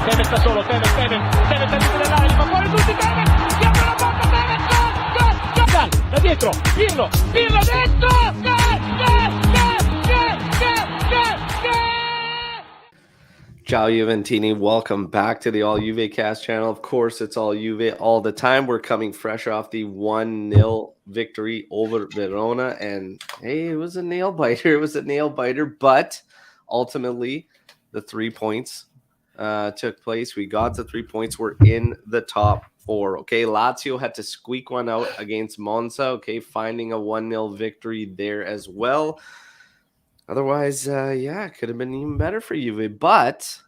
Tevez sta solo, Tevez dell'area, li fa fuori tutti, Tevez, si apre la porta, Tevez, gol, da dietro, Pirlo dentro, Ciao Juventini, welcome back to the All Juve Cast channel. Of course, it's all Juve all the time. We're coming fresh off the 1-0 victory over Verona, and hey, it was a nail biter. But ultimately, the 3 points took place. We got the 3 points. We're in the top four. Okay, Lazio had to squeak one out against Monza. Okay, finding a 1-0 victory there as well. Otherwise, yeah, it could have been even better for Juve. But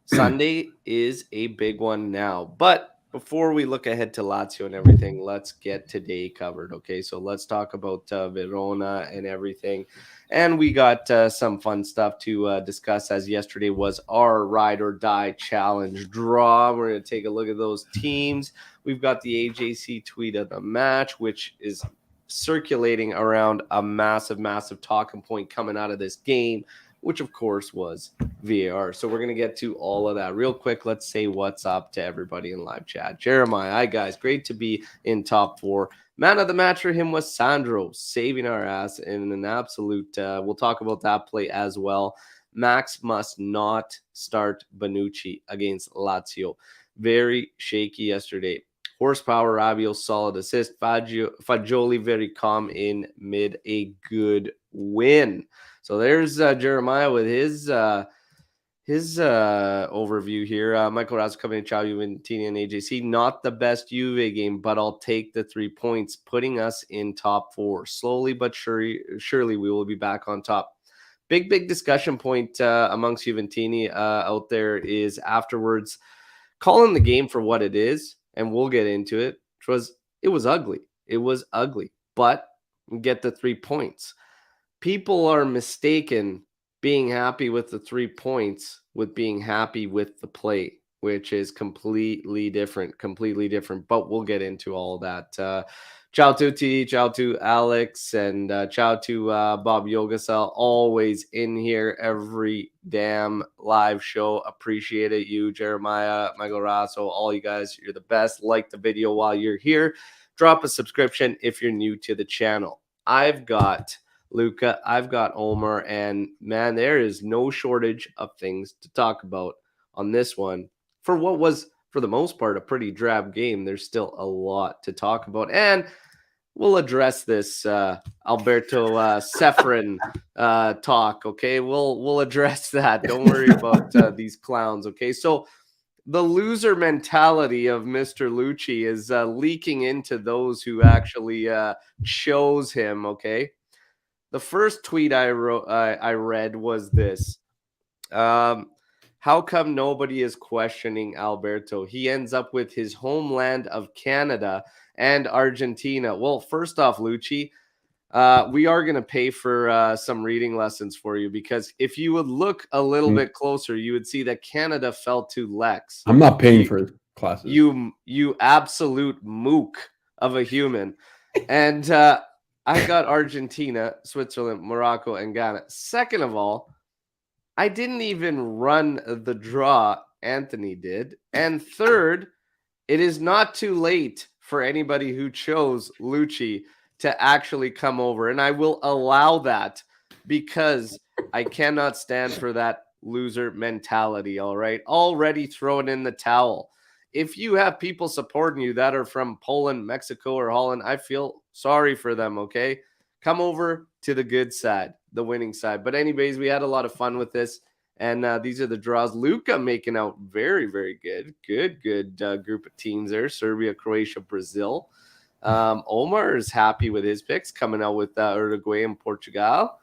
Sunday is a big one now. But before we look ahead to Lazio and everything, let's get today covered. Okay, so let's talk about Verona and everything. And we got some fun stuff to discuss, as yesterday was our ride or die challenge draw. We're going to take a look at those teams. We've got the AJC tweet of the match, which is circulating around a massive talking point coming out of this game, which of course was VAR. So we're going to get to all of that real quick. Let's say what's up to everybody in live chat. Jeremiah, hi guys, great to be in top four. Man of the match for him was Sandro, saving our ass in an absolute, we'll talk about that play as well. Max must not start Bonucci against Lazio. Very shaky yesterday. Horsepower, Rabiot, solid assist. Fagioli, very calm in mid, a good win. So there's Jeremiah with his overview here. Michael Raz coming in, Ciao Juventini and AJC. Not the best Juve game, but I'll take the 3 points, putting us in top four. Slowly but surely we will be back on top. Big discussion point amongst Juventini out there is afterwards calling the game for what it is. And we'll get into it. It was ugly. It was ugly. But get the 3 points. People are mistaken being happy with the 3 points with being happy with the play, which is completely different. But we'll get into all that. Ciao tutti, ciao to Alex, and ciao to Bob Yogasel, always in here every damn live show. Appreciate it. You, Jeremiah, Michael Rasso, all you guys, you're the best. Like the video while you're here. Drop a subscription if you're new to the channel. I've got Luca, I've got Omer, and man, there is no shortage of things to talk about on this one. For what was, for the most part, a pretty drab game, there's still a lot to talk about. And we'll address this Alberto Ceferin talk, okay? We'll address that. Don't worry about these clowns, okay? So the loser mentality of Mr. Lucci is leaking into those who actually chose him, okay? The first tweet I read was this. How come nobody is questioning Alberto? He ends up with his homeland of Canada and Argentina. Well, first off, Lucci, we are going to pay for some reading lessons for you, because if you would look a little bit closer, you would see that Canada fell to Lex. I'm not paying for classes. You absolute mook of a human. And I got Argentina, Switzerland, Morocco, and Ghana. Second of all, I didn't even run the draw. Anthony did. And third, it is not too late for anybody who chose Lucci to actually come over. And I will allow that, because I cannot stand for that loser mentality, all right? Already throwing in the towel. If you have people supporting you that are from Poland, Mexico, or Holland, I feel sorry for them, okay? Come over to the good side, the winning side. But anyways, we had a lot of fun with this, and these are the draws. Luca making out very good. Good group of teams there. Serbia, Croatia, Brazil. Omer is happy with his picks, coming out with Uruguay and Portugal.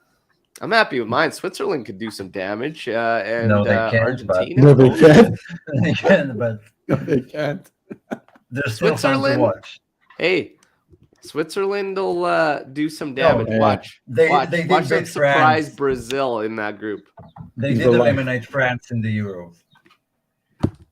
I'm happy with mine. Switzerland could do some damage. And no, they can't, Argentina. No, they can't. They can, but No, they can't. There's still fun to watch. Hey, Switzerland will do some damage. No, watch. They them did surprise France. Brazil in that group. They did eliminate France in the Euros.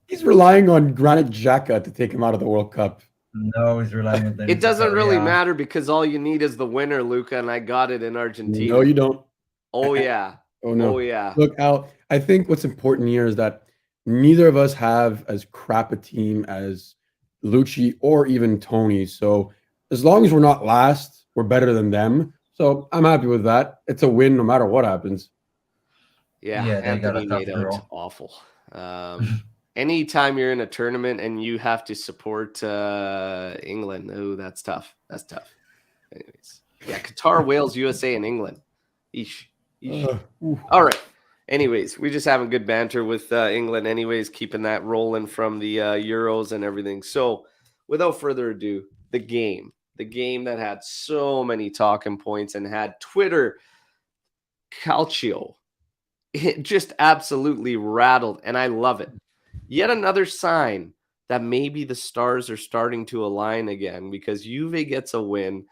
He's relying on Granit Xhaka to take him out of the World Cup. No, he's relying on them. It doesn't really matter, because all you need is the winner, Luca, and I got it in Argentina. No, you don't. Oh yeah. Oh no. Oh yeah. Look, Al, I think what's important here is that neither of us have as crap a team as Lucci or even Tony. So as long as we're not last, we're better than them. So I'm happy with that. It's a win no matter what happens. Yeah, Yeah, they got a Anthony tough made out draw. awful. Anytime you're in a tournament and you have to support England, oh, that's tough. That's tough. Anyways, yeah, Qatar, Wales, USA, and England. Eesh. Oof. All right. Anyways, we just having good banter with England. Anyways, keeping that rolling from the Euros and everything. So, without further ado, the game that had so many talking points and had Twitter Calcio. It just absolutely rattled, and I love it. Yet another sign that maybe the stars are starting to align again because Juve gets a win.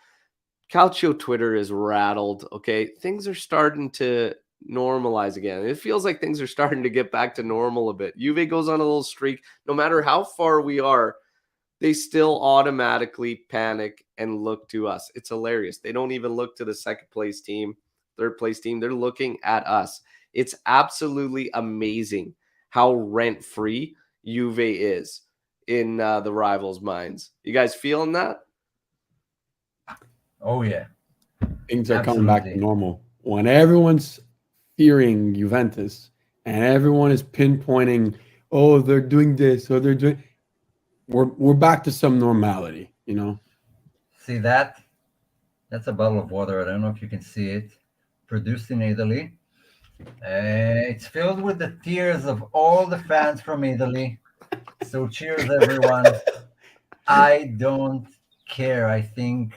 Calcio Twitter is rattled, okay? Things are starting to normalize again. It feels like things are starting to get back to normal a bit. Juve goes on a little streak. No matter how far we are, they still automatically panic and look to us. It's hilarious. They don't even look to the second place team, third place team. They're looking at us. It's absolutely amazing how rent-free Juve is in the rivals' minds. You guys feeling that? Oh yeah. Things are coming back to Absolutely. normal. When everyone's fearing Juventus and everyone is pinpointing, oh, they're doing this, or they're doing, we're back to some normality, you know. See that? That's a bottle of water. I don't know if you can see it. Produced in Italy. It's filled with the tears of all the fans from Italy. So cheers, everyone. I don't care. I think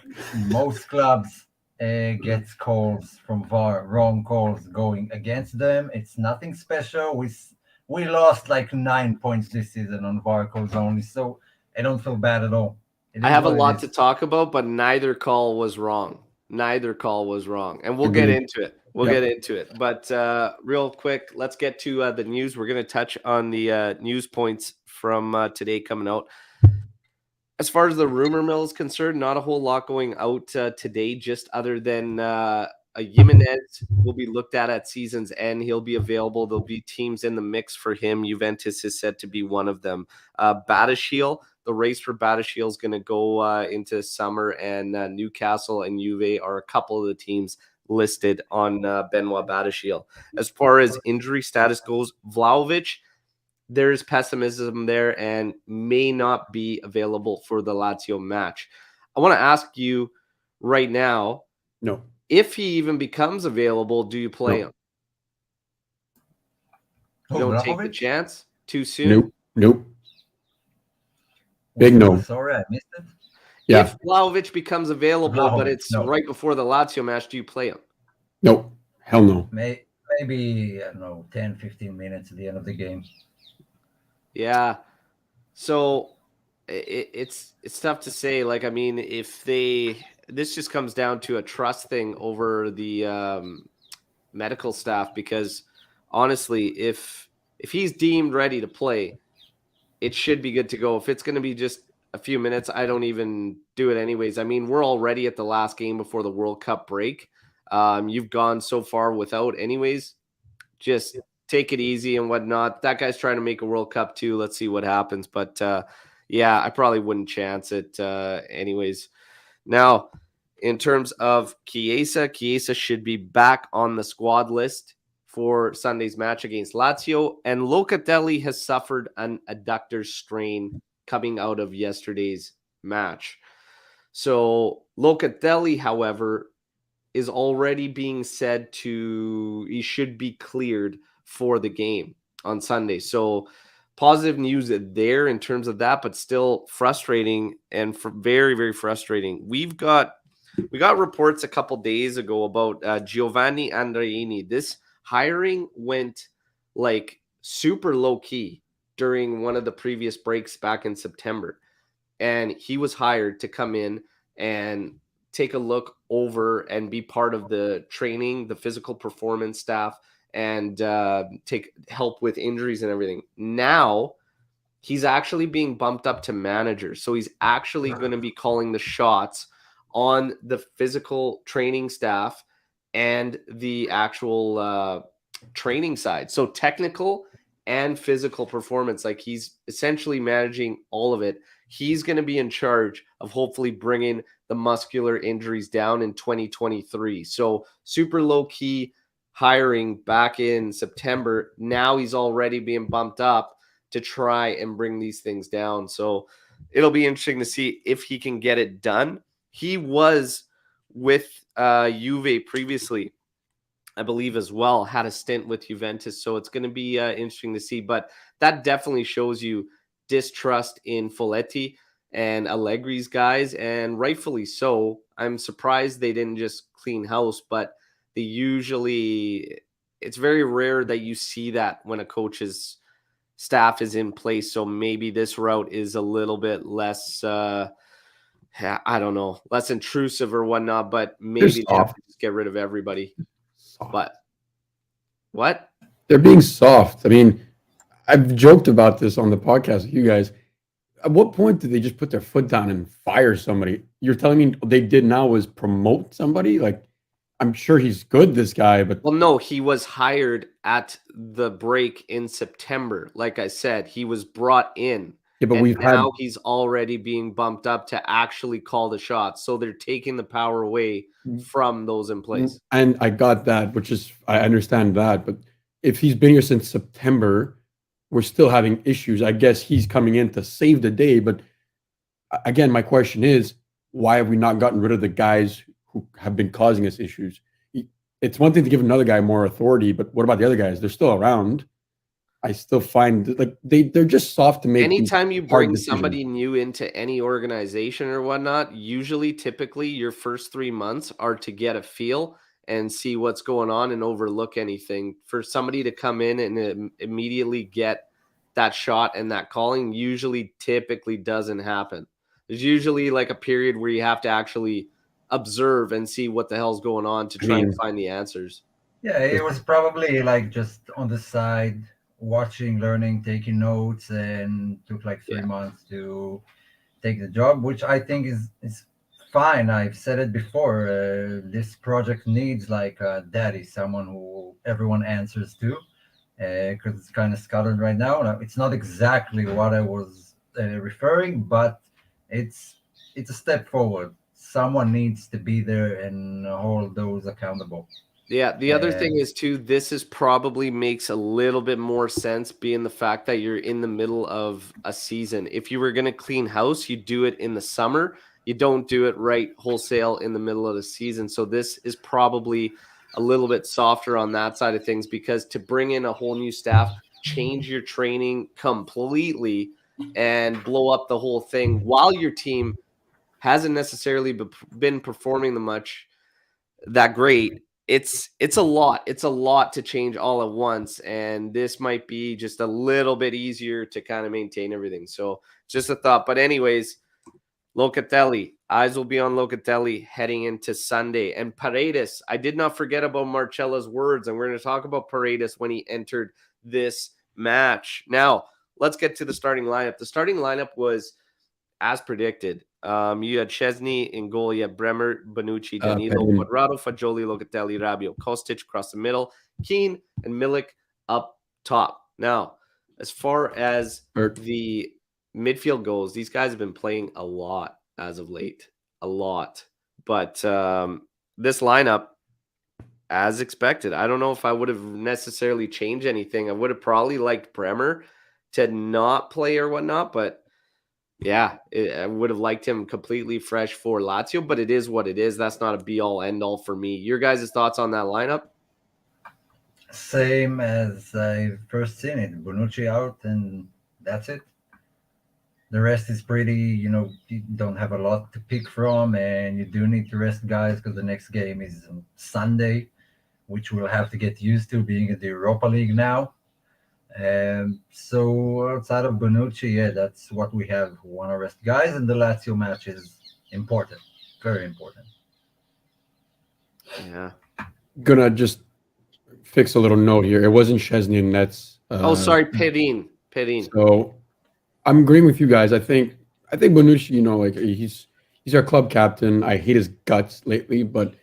most clubs gets calls from VAR, wrong calls going against them. It's nothing special. We lost like 9 points this season on VAR calls only, so I don't feel bad at all. It I is have a what it lot is. to talk about, but neither call was wrong. Neither call was wrong. And we'll get Agreed. into it. We'll Yep. get into it. But real quick, let's get to the news. We're going to touch on the news points from today coming out. As far as the rumor mill is concerned, not a whole lot going out today, just other than Jimenez will be looked at season's end. He'll be available. There'll be teams in the mix for him. Juventus is said to be one of them. Badiashile, the race for Badiashile is going to go into summer, and Newcastle and Juve are a couple of the teams listed on Benoit Badiashile. As far as injury status goes, Vlahovic, there's pessimism there and may not be available for the Lazio match. I want to ask you right now, No. if he even becomes available, do you play No. him? Oh, You don't take the Vlahovic? chance too soon? Nope. Nope. Big no. Sorry, I missed it. Yeah. If Vlahovic becomes available, but Vlahovic, it's no. right before the Lazio match, do you play him? Nope. Hell no. Maybe, I don't know, 10, 15 minutes at the end of the game. Yeah. So it's tough to say. Like, I mean, this just comes down to a trust thing over the medical staff, because honestly, if he's deemed ready to play, it should be good to go. If it's going to be just a few minutes, I don't even do it anyways. I mean, we're already at the last game before the World Cup break. You've gone so far without anyways. Just take it easy and whatnot. That guy's trying to make a World Cup too. Let's see what happens. But yeah, I probably wouldn't chance it anyways. Now, in terms of Chiesa should be back on the squad list for Sunday's match against Lazio. And Locatelli has suffered an adductor strain coming out of yesterday's match. So Locatelli, however, is already being said he should be cleared for the game on Sunday. So positive news there in terms of that, but still frustrating and very, very frustrating. We got reports a couple days ago about Giovanni Andreini. This hiring went like super low key during one of the previous breaks back in September. And he was hired to come in and take a look over and be part of the training, the physical performance staff, and take help with injuries and everything. Now he's actually being bumped up to manager. So he's actually going to be calling the shots on the physical training staff and the actual training side. So technical and physical performance, like he's essentially managing all of it. He's going to be in charge of hopefully bringing the muscular injuries down in 2023. So super low key hiring back in September. Now he's already being bumped up to try and bring these things down. So it'll be interesting to see if he can get it done. He was with Juve previously, I believe, as well, had a stint with Juventus. So it's going to be interesting to see. But that definitely shows you distrust in Folletti and Allegri's guys, and rightfully so. I'm surprised they didn't just clean house, but they usually, it's very rare that you see that when a coach's staff is in place. So maybe this route is a little bit less, I don't know, less intrusive or whatnot, but maybe they have to just get rid of everybody. But what? They're being soft. I mean, I've joked about this on the podcast with you guys. At what point did they just put their foot down and fire somebody? You're telling me they did now was promote somebody? Like, I'm sure he's good, this guy, but... Well, no, he was hired at the break in September. Like I said, he was brought in. Yeah, but now he's already being bumped up to actually call the shots. So they're taking the power away from those in place. And I got that, which is, I understand that. But if he's been here since September, we're still having issues. I guess he's coming in to save the day. But again, my question is, why have we not gotten rid of the guys who have been causing us issues? It's one thing to give another guy more authority, but what about the other guys? They're still around. I still find like they're just soft to make. Anytime you bring somebody new into any organization or whatnot, usually, typically, your first 3 months are to get a feel and see what's going on and overlook anything. For somebody to come in and immediately get that shot and that calling, usually, typically doesn't happen. There's usually like a period where you have to actually observe and see what the hell's going on to try and find the answers. Yeah, it was probably like just on the side, watching, learning, taking notes, and took like 3 months to take the job, which I think is fine. I've said it before. This project needs like a daddy, someone who everyone answers to, because it's kind of scattered right now. Now, it's not exactly what I was referring, but it's a step forward. Someone needs to be there and hold those accountable. Yeah, the other thing is too, this is probably makes a little bit more sense being the fact that you're in the middle of a season. If you were going to clean house, you do it in the summer. You don't do it right wholesale in the middle of the season. So this is probably a little bit softer on that side of things, because to bring in a whole new staff, change your training completely and blow up the whole thing while your team hasn't necessarily been performing that great. It's a lot. It's a lot to change all at once, and this might be just a little bit easier to kind of maintain everything. So just a thought. But anyways, Locatelli, eyes will be on Locatelli heading into Sunday. And Paredes, I did not forget about Marcella's words, and we're going to talk about Paredes when he entered this match. Now, let's get to the starting lineup. The starting lineup was as predicted. You had Szczesny in goal. You had Bremer, Bonucci, Danilo, Quadrado, Fagioli, Locatelli, Rabiot, Kostic across the middle, Keane and Milik up top. Now, as far as the midfield goes, these guys have been playing a lot as of late. A lot. But this lineup, as expected, I don't know if I would have necessarily changed anything. I would have probably liked Bremer to not play or whatnot, but yeah, I would have liked him completely fresh for Lazio, but it is what it is. That's not a be-all, end-all for me. Your guys' thoughts on that lineup? Same as I first seen it. Bonucci out, and that's it. The rest is pretty, you don't have a lot to pick from, and you do need to rest guys because the next game is Sunday, which we'll have to get used to being in the Europa League now. So outside of Bonucci, that's what we have. We want to rest guys, and the Lazio match is important, very important. Yeah. Gonna just fix a little note here. It wasn't Szczesny and Nets. Sorry, Perin. So I'm agreeing with you guys. I think Bonucci, like he's our club captain. I hate his guts lately, but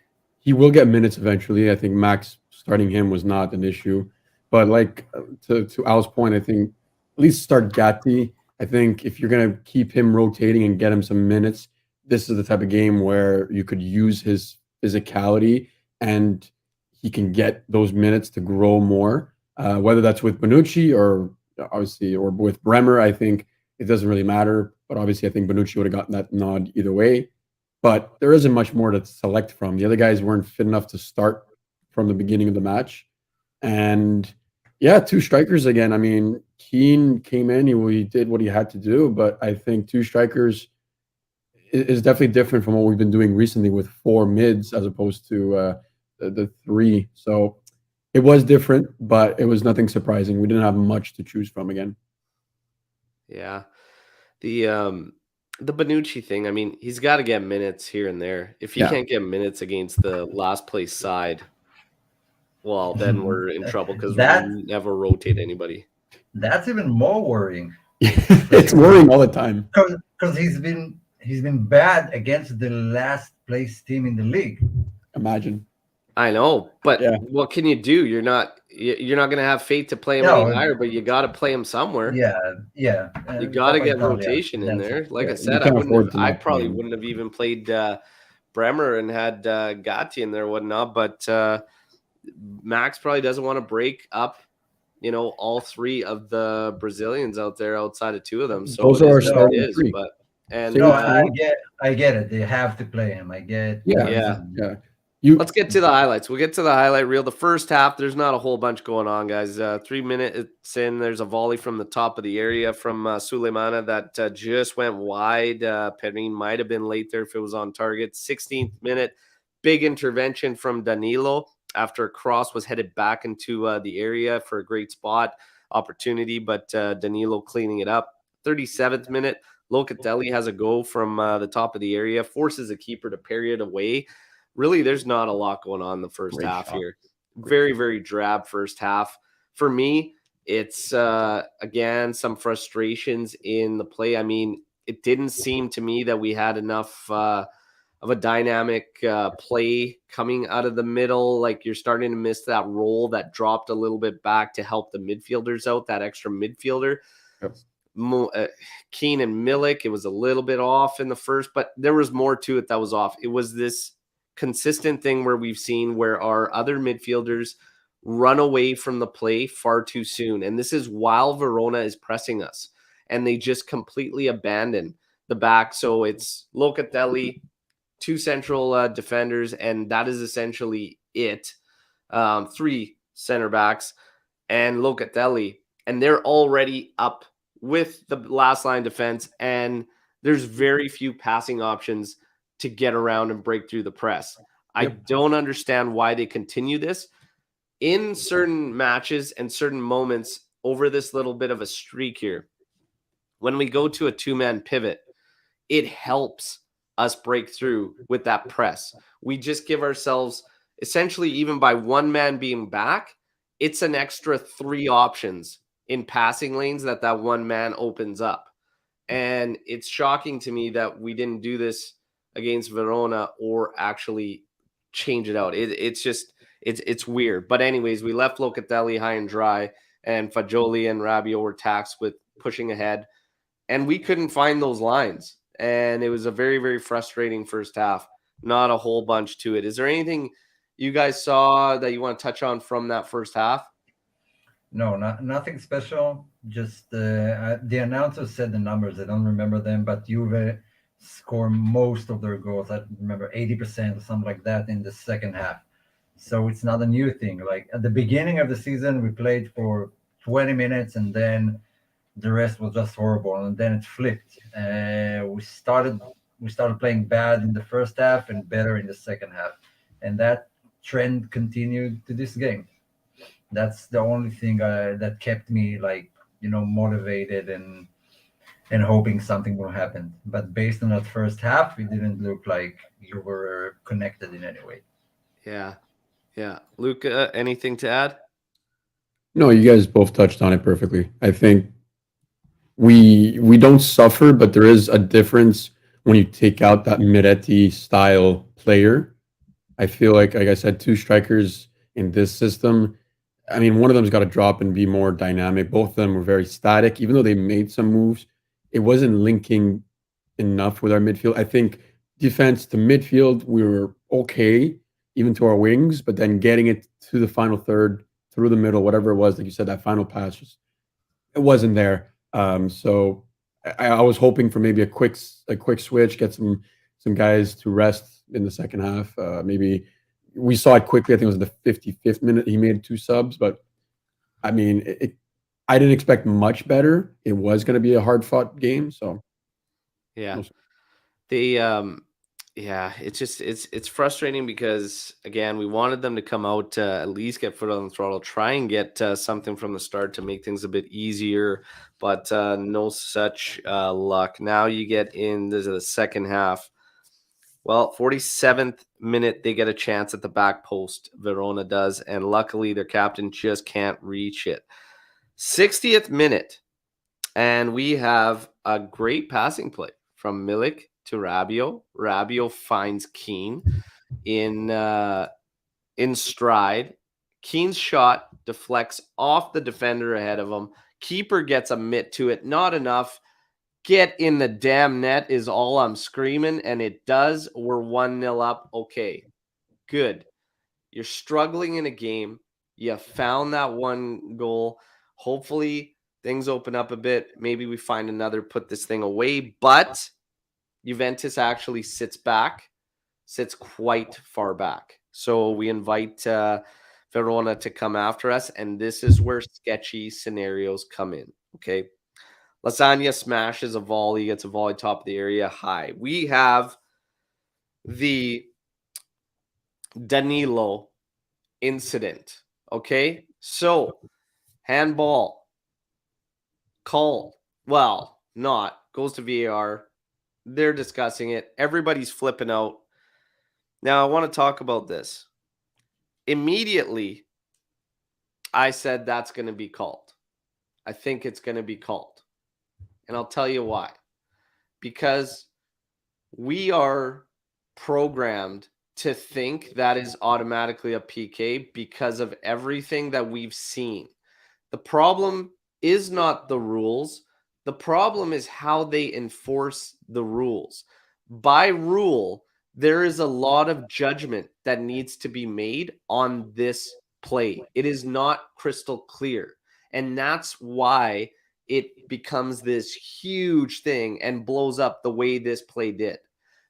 he will get minutes eventually. I think Max starting him was not an issue, but like to Al's point, I think at least start Gatti. I think if you're gonna keep him rotating and get him some minutes, this is the type of game where you could use his physicality and he can get those minutes to grow more. Whether that's with Bonucci or obviously or with Bremer, I think it doesn't really matter. But obviously, I think Bonucci would have gotten that nod either way. But there isn't much more to select from. The other guys weren't fit enough to start from the beginning of the match. And yeah, two strikers again. I mean, Keane came in, he did what he had to do, but I think two strikers is definitely different from what we've been doing recently with four mids as opposed to the three. So it was different, but it was nothing surprising. We didn't have much to choose from again. Yeah. The Bonucci thing, I mean, he's got to get minutes here and there. If he can't get minutes against the last place side, well, then we're in trouble because we never rotate anybody. That's even more worrying. It's worrying all the time. Because he's been bad against the last place team in the league. Imagine. I know, but what can you do? You're not going to have faith to play him any higher, but you got to play him somewhere. Yeah. You got to get rotation in there. Like I said, I probably wouldn't have even played Bremer and had Gatti in there, whatnot. But Max probably doesn't want to break up, all three of the Brazilians out there outside of two of them. So those are our starting three. But I get it. They have to play him. I get. Yeah. Let's get to the highlights. We'll get to the highlight reel. The first half, there's not a whole bunch going on, guys. 3 minutes in, there's a volley from the top of the area from Suleimana that just went wide. Perrin might have been late there if it was on target. 16th minute, big intervention from Danilo after a cross was headed back into the area for a great spot opportunity, but Danilo cleaning it up. 37th minute, Locatelli has a go from the top of the area, forces the keeper to parry it away. Really, there's not a lot going on in the first half here. Very, very drab first half. For me, it's, again, some frustrations in the play. I mean, it didn't seem to me that we had enough of a dynamic play coming out of the middle. Like, you're starting to miss that role that dropped a little bit back to help the midfielders out, that extra midfielder. Yep. Keane and Milik, it was a little bit off in the first, but there was more to it that was off. It was this consistent thing where we've seen where our other midfielders run away from the play far too soon. And this is while Verona is pressing us and they just completely abandon the back. So it's Locatelli, two central defenders, and that is essentially it. Three center backs and Locatelli, and they're already up with the last line defense. And there's very few passing options to get around and break through the press. I don't understand why they continue this. In certain matches and certain moments over this little bit of a streak here, when we go to a two-man pivot, it helps us break through with that press. We just give ourselves, essentially, even by one man being back, it's an extra three options in passing lanes that one man opens up. And it's shocking to me that we didn't do this against Verona or actually change it out. It's weird. But anyways, we left Locatelli high and dry, and Fagioli and Rabiot were taxed with pushing ahead, and we couldn't find those lines. And it was a very, very frustrating first half. Not a whole bunch to it. Is there anything you guys saw that you want to touch on from that first half? No, nothing special. Just the announcer said the numbers. I don't remember them, but Juve score most of their goals. I remember 80% or something like that in the second half. So it's not a new thing. Like at the beginning of the season, we played for 20 minutes and then the rest was just horrible. And then it flipped. We started playing bad in the first half and better in the second half. And that trend continued to this game. That's the only thing that kept me motivated and hoping something will happen. But based on that first half, it didn't look like you were connected in any way. Yeah. Luca, anything to add? No, you guys both touched on it perfectly. I think we don't suffer, but there is a difference when you take out that Miretti style player. I feel like I said, two strikers in this system. I mean, one of them's got to drop and be more dynamic. Both of them were very static, even though they made some moves. It wasn't linking enough with our midfield. I think defense to midfield, we were okay, even to our wings, but then getting it to the final third, through the middle, whatever it was, like you said, that final pass, just it wasn't there. So I was hoping for maybe a quick switch, get some guys to rest in the second half. Maybe we saw it quickly. I think it was the 55th minute he made 2 subs, but I mean, I didn't expect much better. It was going to be a hard fought game, so Yeah. It's frustrating because again, we wanted them to come out to at least get foot on the throttle, try and get something from the start to make things a bit easier, but no such luck. Now you get into the second half. Well, 47th minute, they get a chance at the back post. Verona does, and luckily their captain just can't reach it. 60th minute, and we have a great passing play from Milik to Rabiot. Rabiot finds Keane in stride. Keane's shot deflects off the defender ahead of him. Keeper gets a mitt to it. Not enough. Get in the damn net is all I'm screaming, and it does. We're 1-0 up. Okay, good. You're struggling in a game. You found that one goal. Hopefully things open up a bit. Maybe we find another, put this thing away. But Juventus actually sits quite far back. So we invite Verona to come after us, and this is where sketchy scenarios come in. Okay. Lasagna smashes a volley, gets a volley top of the area high. We have the Danilo incident. Okay. So handball called. Well, not. Goes to VAR. They're discussing it. Everybody's flipping out. Now, I want to talk about this. Immediately, I said that's going to be called. I think it's going to be called. And I'll tell you why. Because we are programmed to think that is automatically a PK because of everything that we've seen. The problem is not the rules. The problem is how they enforce the rules. By rule, there is a lot of judgment that needs to be made on this play. It is not crystal clear. And that's why it becomes this huge thing and blows up the way this play did.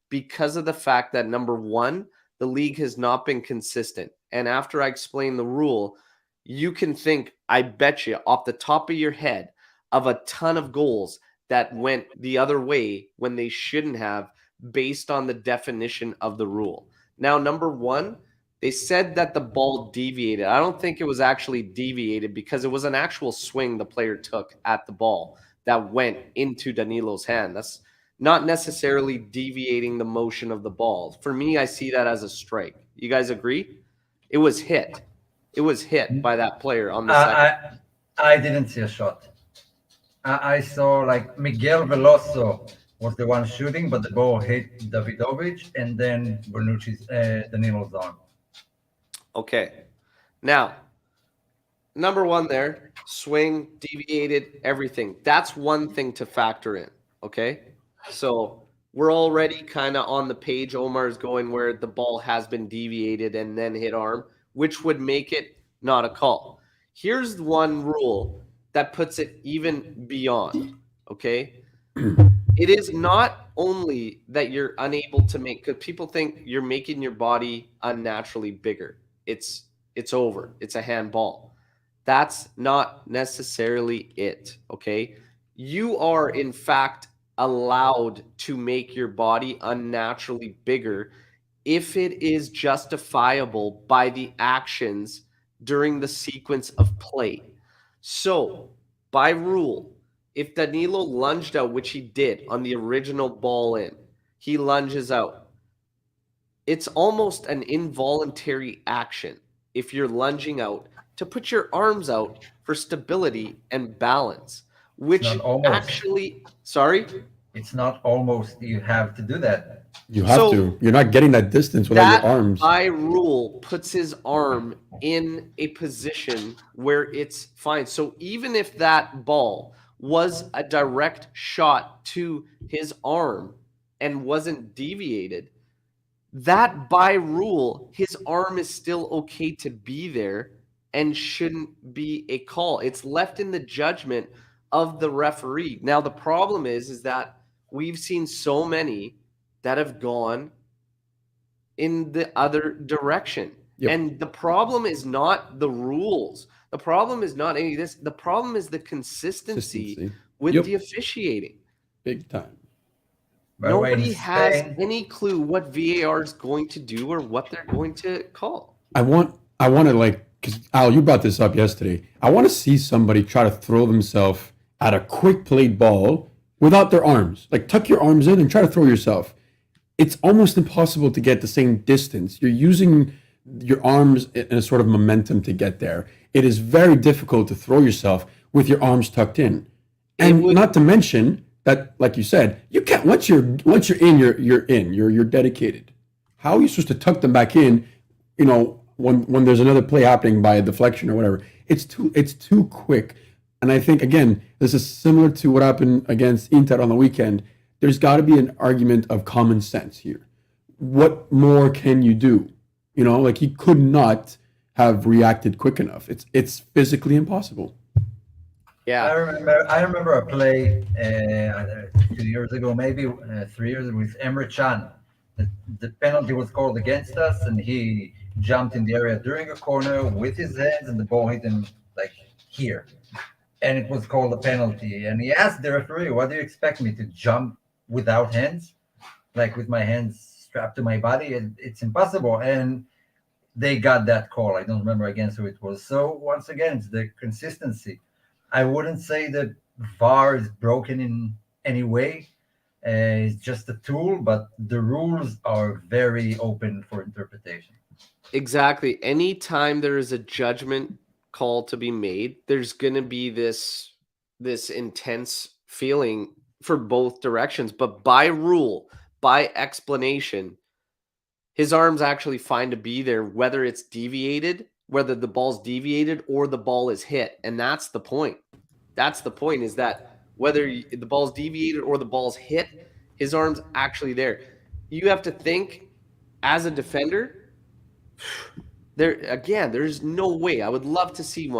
Because of the fact that, number one, the league has not been consistent. And after I explain the rule, you can think, I bet you, off the top of your head, of a ton of goals that went the other way when they shouldn't have, based on the definition of the rule. Now, number one, they said that the ball deviated. I don't think it was actually deviated because it was an actual swing the player took at the ball that went into Danilo's hand. That's not necessarily deviating the motion of the ball. For me, I see that as a strike. You guys agree? It was hit. It was hit by that player on the second. I didn't see a shot. I saw like Miguel Veloso was the one shooting, but the ball hit Davidovich and then Bonucci's Danilo's arm. Okay. Now, number one there, swing, deviated, everything. That's one thing to factor in, okay? So we're already kind of on the page. Omar's going where the ball has been deviated and then hit arm, which would make it not a call. Here's one rule that puts it even beyond, okay? It is not only that you're unable to make, because people think you're making your body unnaturally bigger. It's over. It's a handball. That's not necessarily it, okay? You are, in fact, allowed to make your body unnaturally bigger if it is justifiable by the actions during the sequence of play. So, by rule, if Danilo lunged out, which he did on the original ball in, he lunges out. It's almost an involuntary action if you're lunging out to put your arms out for stability and balance, which actually, sorry? It's not almost, you have to do that. You have So to. You're not getting that distance without your that arms. by rule puts his arm in a position where it's fine. So even if that ball was a direct shot to his arm and wasn't deviated, that by rule, his arm is still okay to be there and shouldn't be a call. It's left in the judgment of the referee. Now the problem is that we've seen so many that have gone in the other direction. Yep. And the problem is not the rules. The problem is not any of this. The problem is the consistency with Yep. the officiating. Big time. By the way, in Nobody has Spain, any clue what VAR is going to do or what they're going to call. I want to like, because Al, you brought this up yesterday. I want to see somebody try to throw themselves at a quick played ball without their arms. Like tuck your arms in and try to throw yourself. It's almost impossible to get the same distance. You're using your arms in a sort of momentum to get there. It is very difficult to throw yourself with your arms tucked in. And not to mention that, like you said, you can't once you're in, you're in. You're dedicated. How are you supposed to tuck them back in, when there's another play happening by a deflection or whatever? It's too quick. And I think again, this is similar to what happened against Inter on the weekend. There's got to be an argument of common sense here. What more can you do? Like he could not have reacted quick enough. It's physically impossible. Yeah. I remember a play 2 years ago, maybe 3 years ago, with Emre Can. The penalty was called against us, and he jumped in the area during a corner with his hands, and the ball hit him like here. And it was called a penalty. And he asked the referee, "What do you expect me to jump without hands, like with my hands strapped to my body? It's impossible." And they got that call. I don't remember against who it was. So once again, it's the consistency. I wouldn't say that VAR is broken in any way. It's just a tool, but the rules are very open for interpretation. Exactly. Anytime there is a judgment call to be made, there's going to be this intense feeling for both directions. But by rule, by explanation, his arm's actually fine to be there, whether it's deviated, whether the ball's deviated or the ball is hit. And that's the point. That's the point, is that whether the ball's deviated or the ball's hit, his arm's actually there. You have to think, as a defender, there's no way. I would love to see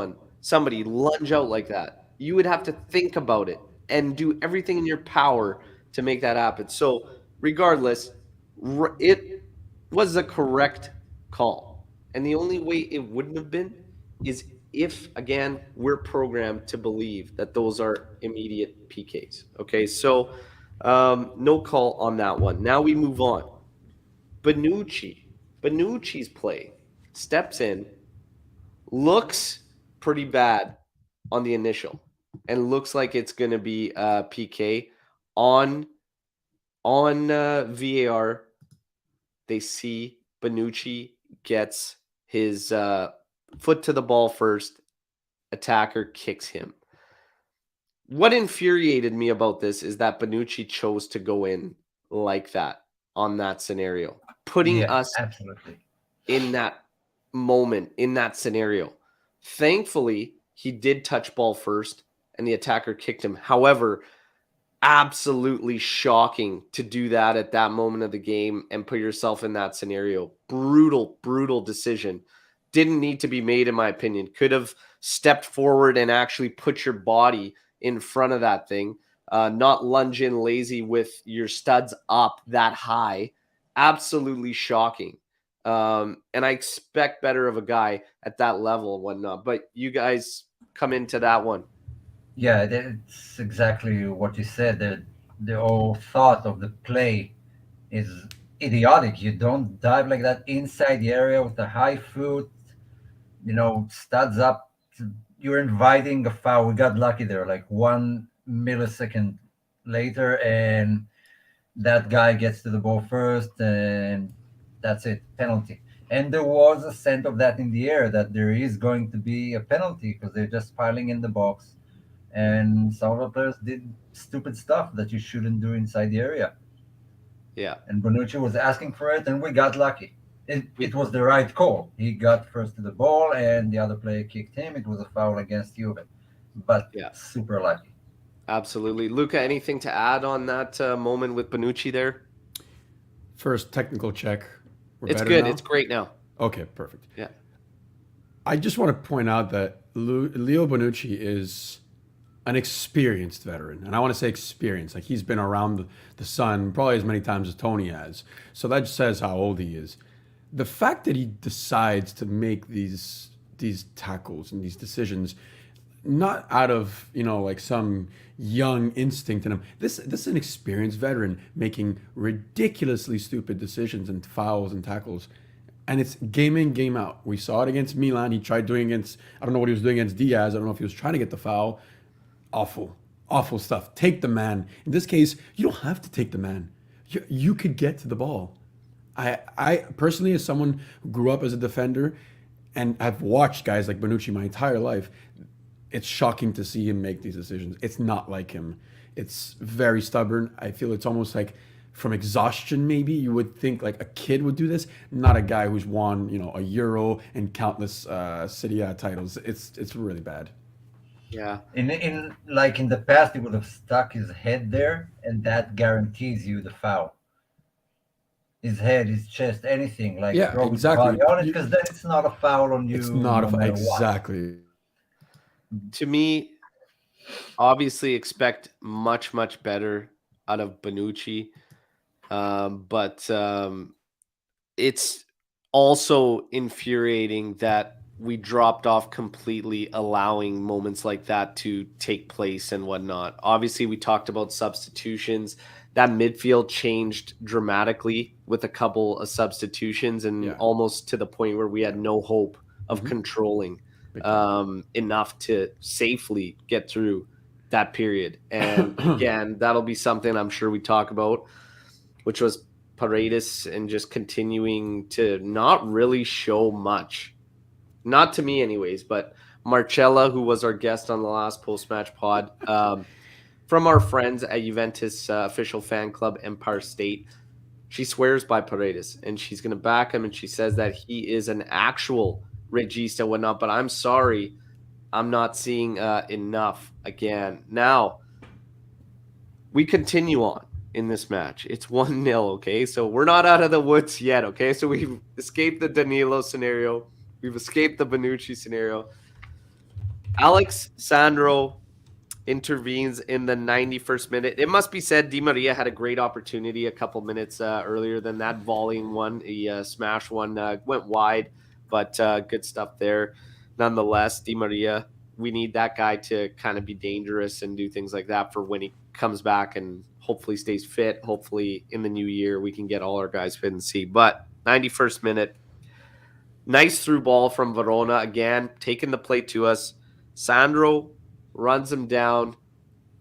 somebody lunge out like that. You would have to think about it and do everything in your power to make that happen. So regardless, it was a correct call. And the only way it wouldn't have been is if, again, we're programmed to believe that those are immediate PKs. Okay, so no call on that one. Now we move on. Bonucci's play steps in, looks pretty bad on the initial, and looks like it's going to be a PK on VAR. They see Bonucci gets his foot to the ball first. Attacker kicks him. What infuriated me about this is that Bonucci chose to go in like that on that scenario, putting us absolutely in that moment, in that scenario. Thankfully, he did touch ball first and the attacker kicked him. However, absolutely shocking to do that at that moment of the game and put yourself in that scenario. Brutal decision. Didn't need to be made, in my opinion. Could have stepped forward and actually put your body in front of that thing, not lunge in lazy with your studs up that high. Absolutely shocking. And I expect better of a guy at that level and whatnot. But you guys come into that one. Yeah, that's exactly what you said. The whole thought of the play is idiotic. You don't dive like that inside the area with a high foot, studs up. You're inviting a foul. We got lucky there, like 1 millisecond later, and that guy gets to the ball first, and that's it, penalty. And there was a scent of that in the air, that there is going to be a penalty because they're just piling in the box. And some of the players did stupid stuff that you shouldn't do inside the area. Yeah. And Bonucci was asking for it, and we got lucky. It was the right call. He got first to the ball, and the other player kicked him. It was a foul against Juve, but Yeah. super lucky. Absolutely. Luca, anything to add on that moment with Bonucci there? First technical check. It's good. Now? It's great now. Okay, perfect. Yeah. I just want to point out that Leo Bonucci is an experienced veteran. And I want to say experienced. Like, he's been around the sun probably as many times as Tony has. So that says how old he is. The fact that he decides to make these tackles and these decisions, not out of, like some young instinct in him. This is an experienced veteran making ridiculously stupid decisions and fouls and tackles. And it's game in, game out. We saw it against Milan. He tried doing against, I don't know what he was doing against Diaz. I don't know if he was trying to get the foul. Awful stuff. Take the man. In this case, you don't have to take the man. You could get to the ball. I personally, as someone who grew up as a defender and I've watched guys like Bonucci my entire life, it's shocking to see him make these decisions. It's not like him. It's very stubborn. I feel it's almost like from exhaustion, maybe you would think like a kid would do this, not a guy who's won, a Euro and countless Serie A titles. It's really bad. Yeah. In the past, he would have stuck his head there, and that guarantees you the foul. His head, his chest, anything like exactly. Because then it's not a foul on you. It's not exactly. To me, obviously expect much better out of Bonucci, but it's also infuriating that we dropped off completely, allowing moments like that to take place and whatnot. Obviously, we talked about substitutions. That midfield changed dramatically with a couple of substitutions, and almost to the point where we had no hope of controlling enough to safely get through that period. And again, that'll be something I'm sure we talk about, which was Paredes and just continuing to not really show much. Not to me anyways, but Marcella, who was our guest on the last post-match pod, from our friends at Juventus official fan club Empire State, she swears by Paredes and she's going to back him, and she says that he is an actual regista and whatnot, but I'm sorry, I'm not seeing enough again. Now, we continue on in this match. It's 1-0, okay? So we're not out of the woods yet, okay? So we've escaped the Danilo scenario. We've escaped the Bonucci scenario. Alex Sandro intervenes in the 91st minute. It must be said, Di Maria had a great opportunity a couple minutes earlier than that, volleying one. He smashed one, went wide, but good stuff there. Nonetheless, Di Maria, we need that guy to kind of be dangerous and do things like that for when he comes back and hopefully stays fit. Hopefully in the new year we can get all our guys fit and see. But 91st minute, nice through ball from Verona, again, taking the play to us. Sandro runs him down,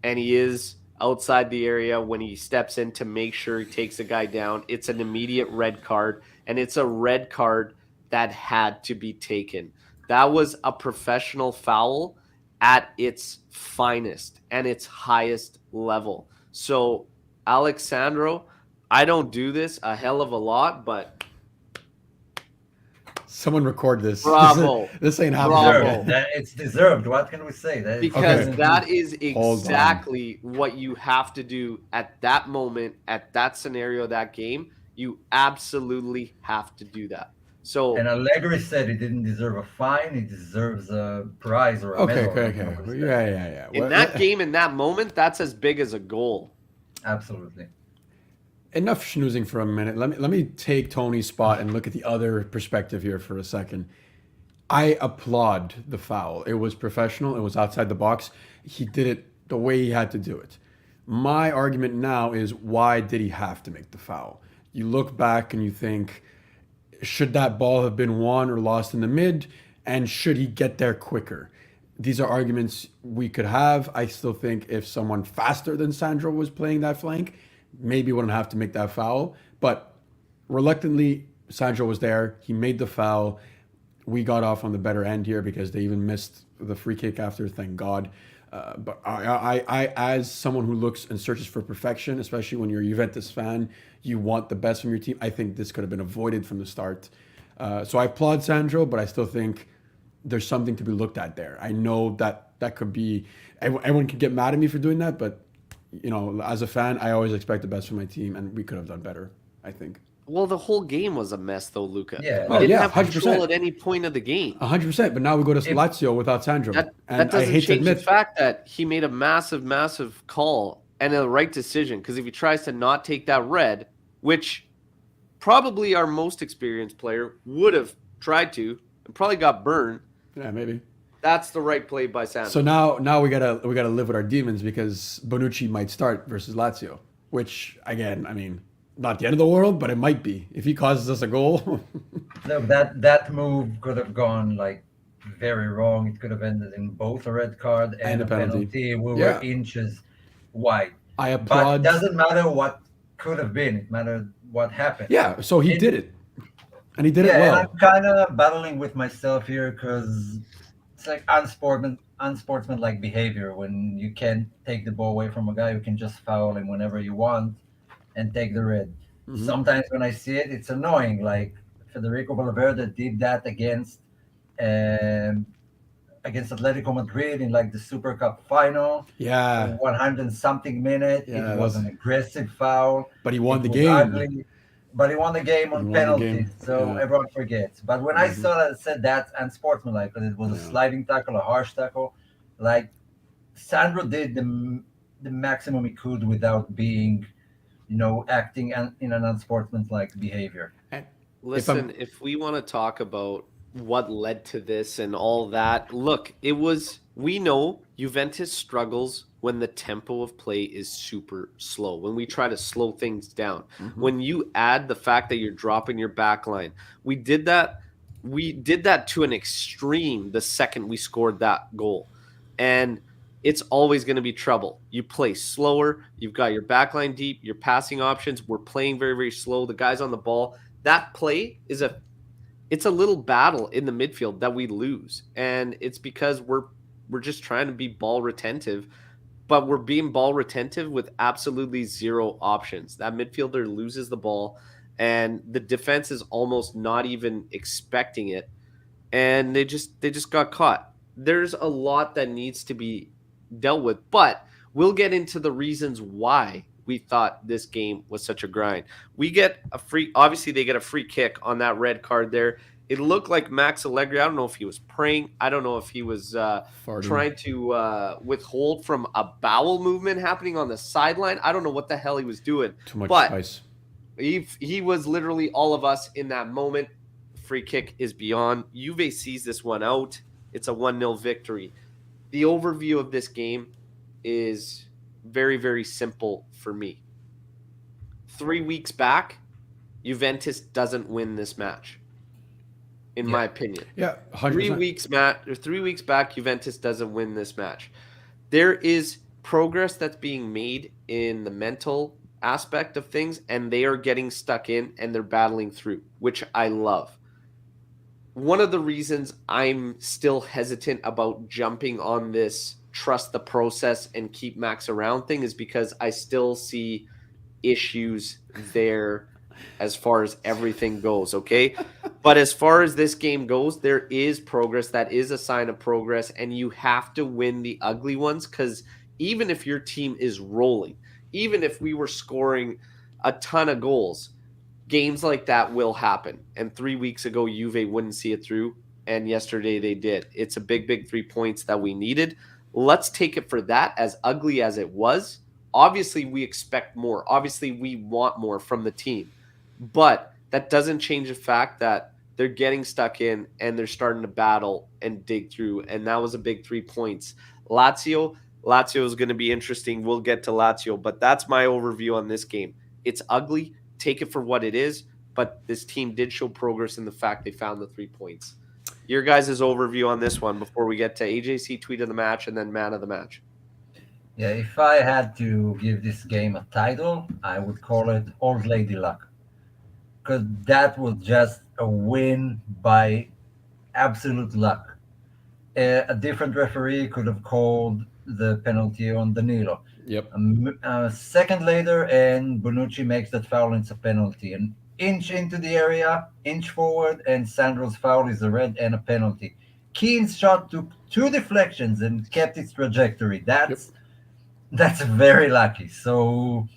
and he is outside the area when he steps in to make sure he takes a guy down. It's an immediate red card, and it's a red card that had to be taken. That was a professional foul at its finest and its highest level. So, Alexandro, I don't do this a hell of a lot, but someone record this. Bravo. This ain't happening. It's deserved. What can we say? That is exactly what you have to do at that moment, at that scenario, that game. You absolutely have to do that. So, and Allegri said he didn't deserve a fine. He deserves a prize or a medal. Okay. Yeah. In that game, in that moment, that's as big as a goal. Absolutely. Enough schnoozing for a minute. Let me take Tony's spot and look at the other perspective here for a second. I applaud the foul. It was professional. It was outside the box. He did it the way he had to do it. My argument now is, why did he have to make the foul? You look back and you think, should that ball have been won or lost in the mid? And should he get there quicker? These are arguments we could have. I still think if someone faster than Sandro was playing that flank, maybe wouldn't have to make that foul. But reluctantly, Sandro was there. He made the foul. We got off on the better end here because they even missed the free kick after, thank God. But I, as someone who looks and searches for perfection, especially when you're a Juventus fan, you want the best from your team. I think this could have been avoided from the start. So I applaud Sandro, but I still think there's something to be looked at there. I know that could be everyone could get mad at me for doing that, but as a fan, I always expect the best from my team, and we could have done better, I think. Well, the whole game was a mess, though, Luca. Yeah. We Oh, didn't yeah, have control 100%. at any point of the game. 100%. But now we go to Lazio without Sandro, That and I doesn't hate to change the admit, fact that he made a massive call and a right decision. Because if he tries to not take that red, which probably our most experienced player would have tried to and probably got burned, yeah, maybe. that's the right play by Sandro. So now we gotta live with our demons because Bonucci might start versus Lazio, which again, I mean, not the end of the world, but it might be if he causes us a goal. Look, that move could have gone like very wrong. It could have ended in both a red card and a a penalty. penalty. We Yeah. were inches wide. I But it applaud. doesn't matter what could have been. It mattered what happened. Yeah, so he did it, and he did it Yeah, and well. I'm kind of battling with myself here because it's like unsportsmanlike behavior when you can't take the ball away from a guy who can just foul him whenever you want and take the red. Mhm. Sometimes when I see it, it's annoying. Like Federico Valverde did that um, against Atletico Madrid in like the Super Cup final, Yeah, 100 something minute. Yeah, It was an aggressive foul. but he won It the was game. ugly, but he won the game on won the penalties, game, so yeah. everyone forgets. But when I Mhm. saw that, said that's unsportsmanlike because it was a Yeah. sliding tackle, a harsh tackle. Like Sandro did the maximum he could without being, acting in an unsportsmanlike behavior. Listen, if we want to talk about what led to this and all that, look, we know Juventus struggles when the tempo of play is super slow, when we try to slow things down. When you add the fact that you're dropping your back line, we did that to an extreme the second we scored that goal. And it's always going to be trouble. You play slower, you've got your back line deep, your passing options, we're playing very, very slow. The guys on the ball, that play it's a little battle in the midfield that we lose, and it's because we're just trying to be ball retentive, but we're being ball retentive with absolutely zero options. That midfielder loses the ball, and the defense is almost not even expecting it, and they just got caught. There's a lot that needs to be dealt with, but we'll get into the reasons why we thought this game was such a grind. Obviously they get a free kick on that red card there. It looked like Max Allegri, I don't know if he was praying. I don't know if he was Farting. trying to withhold from a bowel movement happening on the sideline. I don't know what the hell he was doing. Too much but spice. He was literally all of us in that moment. Free kick is beyond. Juve sees this one out. It's a 1-0 victory. The overview of this game is very, very simple for me. 3 weeks back, Juventus doesn't win this match, in my opinion. Yeah, 100%. 3 weeks back, Juventus doesn't win this match. There is progress that's being made in the mental aspect of things, and they are getting stuck in and they're battling through, which I love. One of the reasons I'm still hesitant about jumping on this trust the process and keep Max around thing is because I still see issues there as far as everything goes, okay? But as far as this game goes, there is progress. That is a sign of progress, and you have to win the ugly ones, because even if your team is rolling, even if we were scoring a ton of goals, games like that will happen. And 3 weeks ago, Juve wouldn't see it through, and yesterday they did. It's a big 3 points that we needed. Let's take it for that, as ugly as it was. Obviously, we expect more. Obviously, we want more from the team. But that doesn't change the fact that they're getting stuck in and they're starting to battle and dig through. And that was a big 3 points. Lazio is going to be interesting. We'll get to Lazio, but that's my overview on this game. It's ugly. Take it for what it is. But this team did show progress in the fact they found the 3 points. Your guys' overview on this one before we get to AJC tweet of the match and then man of the match. Yeah, if I had to give this game a title, I would call it Old Lady Luck. Because that was just a win by absolute luck. A different referee could have called the penalty on Danilo. Yep. A second later, and Bonucci makes that foul. It's a penalty. An inch into the area, inch forward, and Sandro's foul is a red and a penalty. Keane's shot took two deflections and kept its trajectory. That's very lucky. So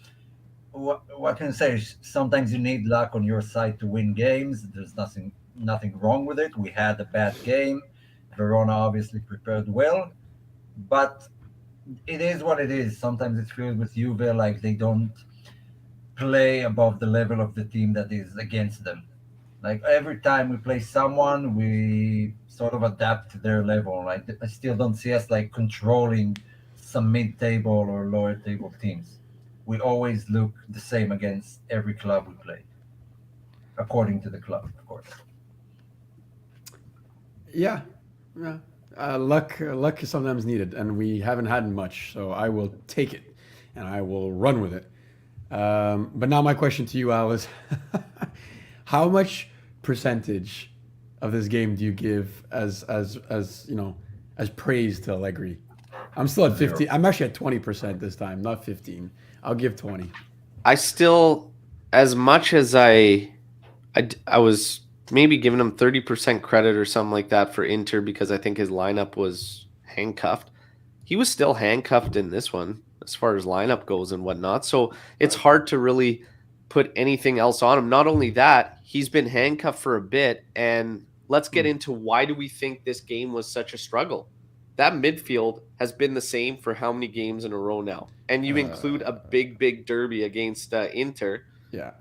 what can I say? Sometimes you need luck on your side to win games. There's nothing wrong with it. We had a bad game. Verona obviously prepared well, but it is what it is. Sometimes it feels with Juve like they don't play above the level of the team that is against them. Like every time we play someone, we sort of adapt to their level. Like I still don't see us like controlling some mid-table or lower-table teams. We always look the same against every club we play, according to the club, of course. Yeah. Yeah. Luck is sometimes needed, and we haven't had much. So I will take it, and I will run with it. But now my question to you, Al, is how much percentage of this game do you give as as praise to Allegri? I'm still at 15. I'm actually at 20% this time, not 15. I'll give 20. I still, as much as I was maybe giving him 30% credit or something like that for Inter because I think his lineup was handcuffed. He was still handcuffed in this one as far as lineup goes and whatnot. So it's hard to really put anything else on him. Not only that, he's been handcuffed for a bit. And let's get into why do we think this game was such a struggle? That midfield has been the same for how many games in a row now? And you include a big derby against Inter. Yeah.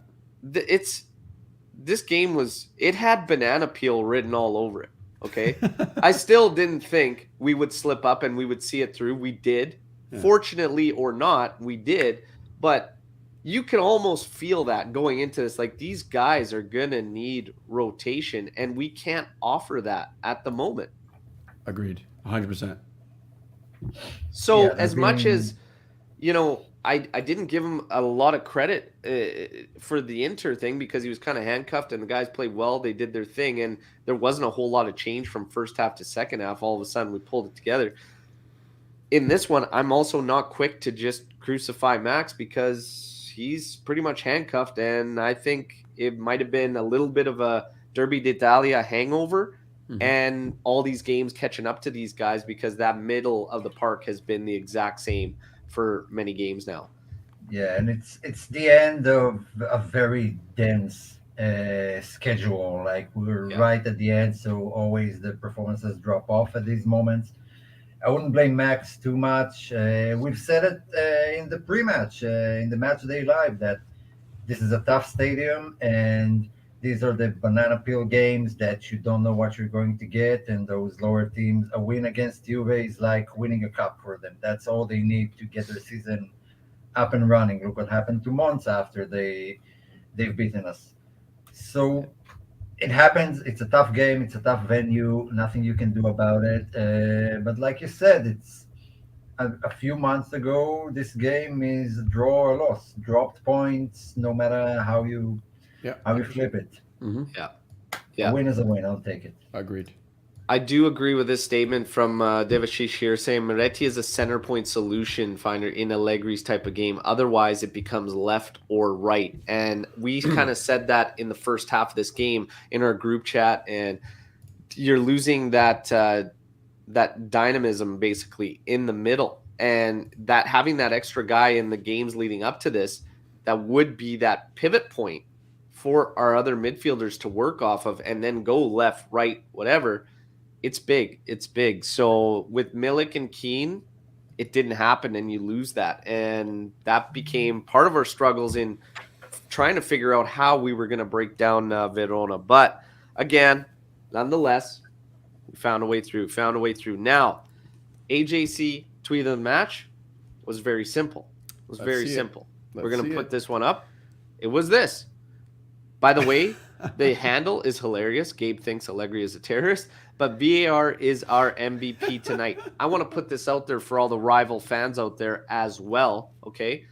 This game it had banana peel written all over it. Okay. I still didn't think we would slip up and we would see it through. We did. Yeah. Fortunately or not, we did. But you can almost feel that going into this. Like, these guys are going to need rotation, and we can't offer that at the moment. Agreed. 100%. So as much as, I didn't give him a lot of credit for the Inter thing because he was kind of handcuffed and the guys played well. They did their thing, and there wasn't a whole lot of change from first half to second half. All of a sudden, we pulled it together. In this one, I'm also not quick to just crucify Max because he's pretty much handcuffed, and I think it might have been a little bit of a Derby d'Italia hangover. Mm-hmm. And all these games catching up to these guys because that middle of the park has been the exact same for many games now. Yeah, and it's the end of a very dense schedule. Like we're right at the end, so always the performances drop off at these moments. I wouldn't blame Max too much. We've said it in the pre-match, in the match day live, that this is a tough stadium and these are the banana peel games that you don't know what you're going to get, and those lower teams, a win against Juve is like winning a cup for them. That's all they need to get their season up and running. Look what happened 2 months after they've beaten us. So it happens. It's a tough game. It's a tough venue. Nothing you can do about it. But like you said, it's a few months ago. This game is a draw or loss. Dropped points, no matter how you flip it. Mm-hmm. Yeah. A win is a win. I'll take it. Agreed. I do agree with this statement from Devashish here saying Moretti is a center point solution finder in Allegri's type of game. Otherwise, it becomes left or right. And we kind of said that in the first half of this game in our group chat. And you're losing that dynamism basically in the middle. And that having that extra guy in the games leading up to this, that would be that pivot point for our other midfielders to work off of and then go left, right, whatever. It's big. It's big. So with Milik and Keane, it didn't happen and you lose that. And that became part of our struggles in trying to figure out how we were going to break down Verona. But again, nonetheless, we found a way through. Now, AJC tweet of the match was very simple. We're going to put this one up. It was this. By the way, the handle is hilarious. Gabe thinks Allegri is a terrorist, but VAR is our MVP tonight. I want to put this out there for all the rival fans out there as well, okay?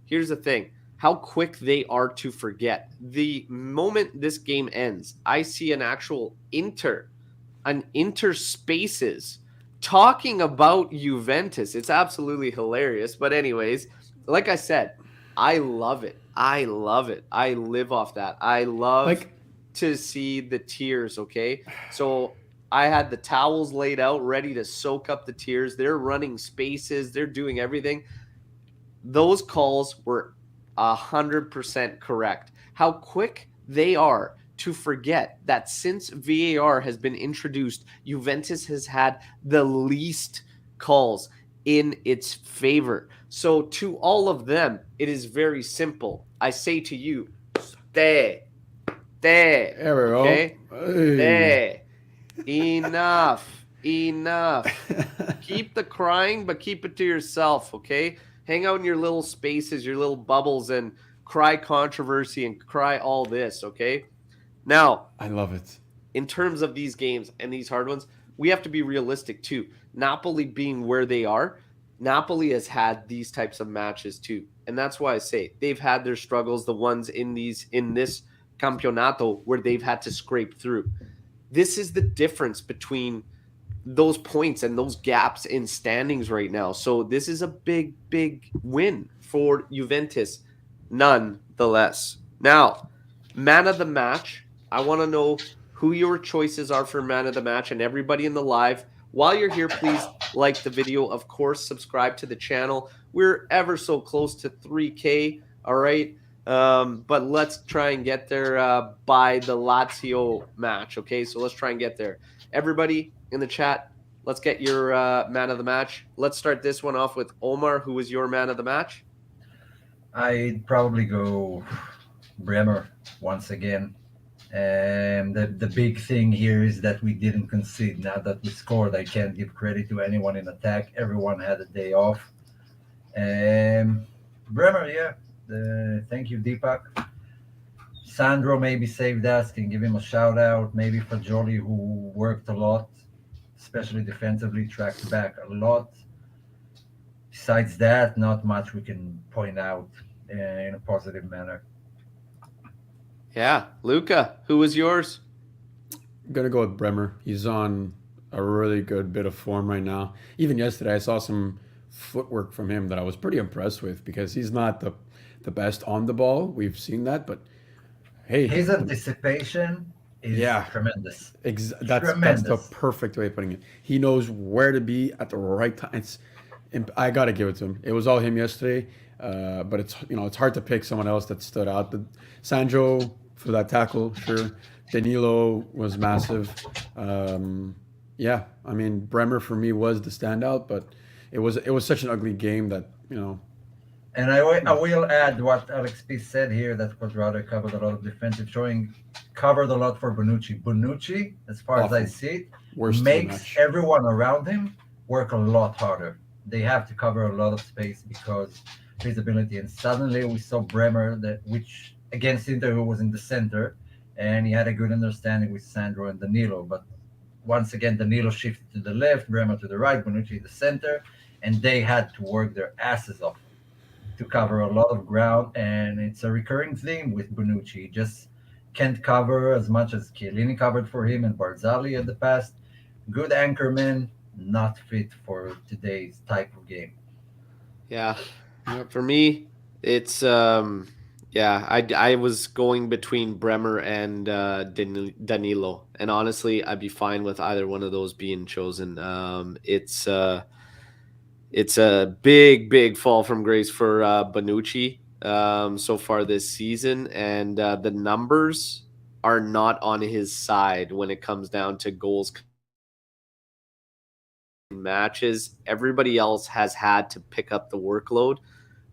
Here's the thing. How quick they are to forget. The moment this game ends, I see an actual interspaces talking about Juventus, it's absolutely hilarious. But anyways, like I said, I love it. I love it. I live off that. I love Like, to see the tears, okay? So I had the towels laid out ready to soak up the tears. They're running spaces. They're doing everything. Those calls were 100% correct. How quick they are to forget that since VAR has been introduced, Juventus has had the least calls in its favor. So to all of them, it is very simple. I say to you, stay, there we go. okay? Hey. Enough. Keep the crying, but keep it to yourself, okay? Hang out in your little spaces, your little bubbles, and cry controversy and cry all this, okay? Now, I love it. in terms of these games and these hard ones, we have to be realistic too. Napoli being where they are, Napoli has had these types of matches too. And that's why I say they've had their struggles, the ones in this Campionato where they've had to scrape through. This is the difference between those points and those gaps in standings right now. So this is a big, big win for Juventus, nonetheless. Now, man of the match, I want to know who your choices are for man of the match, and everybody in the live. While you're here, please like the video. Of course, subscribe to the channel. We're ever so close to 3K, all right? But let's try and get there by the Lazio match, okay? So let's try and get there. Everybody in the chat, let's get your man of the match. Let's start this one off with Omer. Who was your man of the match? I'd probably go Bremer once again. The big thing here is that we didn't concede. Now that we scored, I can't give credit to anyone in attack. Everyone had a day off. Bremer, yeah. Thank you, Deepak. Sandro maybe saved us. Can give him a shout out. Maybe Fagioli, who worked a lot, especially defensively, tracked back a lot. Besides that, not much we can point out in a positive manner. Yeah, Luca, who was yours? I'm going to go with Bremer. He's on a really good bit of form right now. Even yesterday, I saw some footwork from him that I was pretty impressed with because he's not the best on the ball. We've seen that, but hey. His anticipation is tremendous. That's the perfect way of putting it. He knows where to be at the right time. I got to give it to him. It was all him yesterday, but it's hard to pick someone else that stood out. The Sandro for that tackle, sure. Danilo was massive. Yeah, I mean Bremer for me was the standout, but it was such an ugly game that And I will add what Alex P said here, that Quadrado covered a lot of defensive showing, covered a lot for Bonucci. Bonucci, as far as I see it, makes everyone around him work a lot harder. They have to cover a lot of space because of his ability. And suddenly we saw Bremer, which against Inter, who was in the center, and he had a good understanding with Sandro and Danilo. But once again, Danilo shifted to the left, Bremer to the right, Bonucci in the center, and they had to work their asses off to cover a lot of ground. And it's a recurring theme with Bonucci. He just can't cover as much as Chiellini covered for him and Barzali in the past. Good anchorman, not fit for today's type of game. Yeah. For me, it's I was going between Bremer and Danilo, and honestly, I'd be fine with either one of those being chosen. It's a big fall from grace for Bonucci so far this season, and the numbers are not on his side when it comes down to goals matches. Everybody else has had to pick up the workload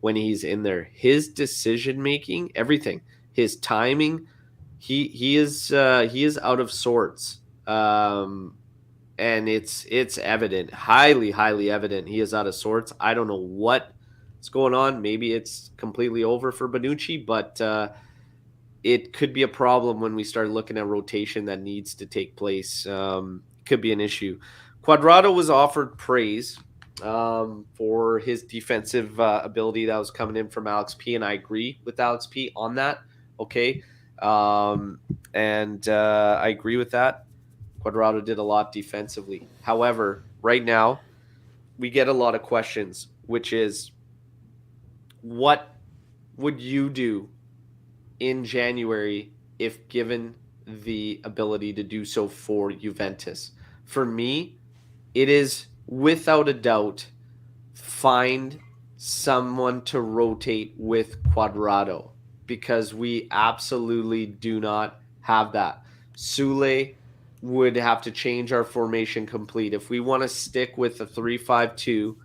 when he's in there. His decision making, everything, his timing, he is out of sorts. And it's evident, highly evident. He is out of sorts. I don't know what's going on. Maybe it's completely over for Bonucci, but it could be a problem when we start looking at rotation that needs to take place. Could be an issue. Quadrado was offered praise for his defensive ability that was coming in from Alex P, and I agree with Alex P on that. Okay. And I agree with that. Quadrado did a lot defensively. However, right now, we get a lot of questions, which is, what would you do in January if given the ability to do so for Juventus? For me, it is without a doubt find someone to rotate with Quadrado, because we absolutely do not have that. Sule would have to change our formation complete. If we want to stick with the 3-5-2,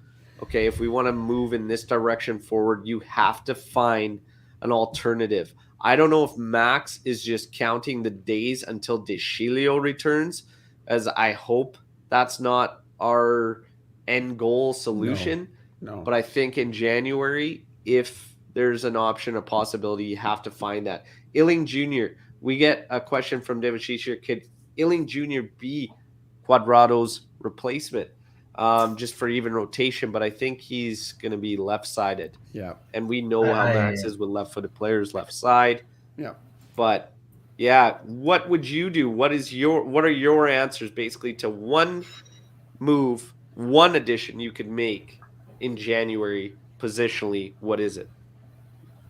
okay, if we want to move in this direction forward, you have to find an alternative. I don't know if Max is just counting the days until De Sciglio returns, as I hope that's not our end goal solution. No. But I think in January, if there's an option, a possibility, you have to find that. Illing Jr., we get a question from David Shisher. Could Illing Jr. be Quadrado's replacement, just for even rotation? But I think he's going to be left-sided. Yeah. And we know how Max is with left-footed players, left side. Yeah. But yeah, what would you do? What are your answers basically to one move, one addition you could make in January positionally? What is it?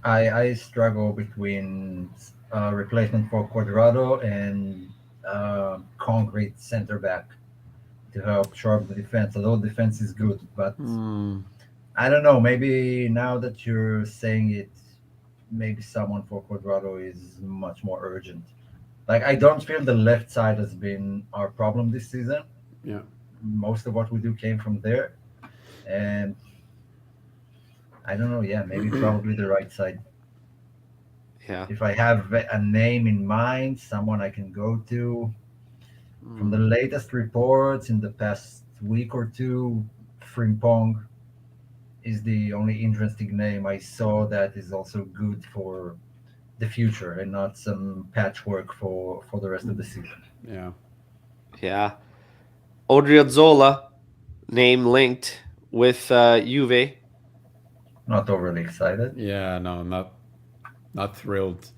I struggle between replacement for Quadrado and concrete center back to help shore up the defense. Although defense is good, but I don't know. Maybe now that you're saying it, maybe someone for Quadrado is much more urgent. Like, I don't feel the left side has been our problem this season. Yeah. Most of what we do came from there, and I don't know. Yeah, maybe probably the right side. Yeah. If I have a name in mind, someone I can go to. From the latest reports in the past week or two, Frimpong is the only interesting name I saw that is also good for the future and not some patchwork for the rest of the season. Yeah. Yeah. Odriozola, name linked with Juve. Not overly excited. Yeah. No, not thrilled.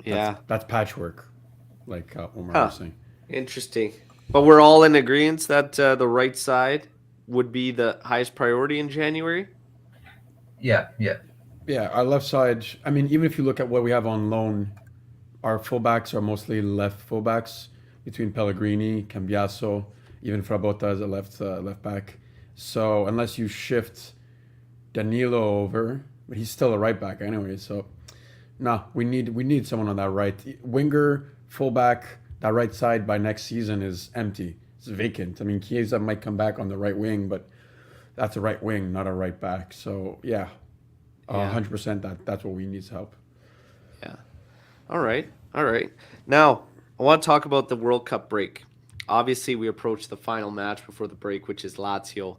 Yeah. That's patchwork, like Omer was saying. Interesting. But we're all in agreement that the right side would be the highest priority in January? Yeah. Yeah, our left side. I mean, even if you look at what we have on loan, our fullbacks are mostly left fullbacks between Pellegrini, Cambiaso, even Frabotta as a left back. So unless you shift Danilo over, but he's still a right back anyway. So we need someone on that right winger, fullback. That right side by next season is empty. It's vacant. I mean, Chiesa might come back on the right wing, but that's a right wing, not a right back. So yeah, 100%. That's what we need help. Yeah. All right. Now I want to talk about the World Cup break. Obviously, we approach the final match before the break, which is Lazio.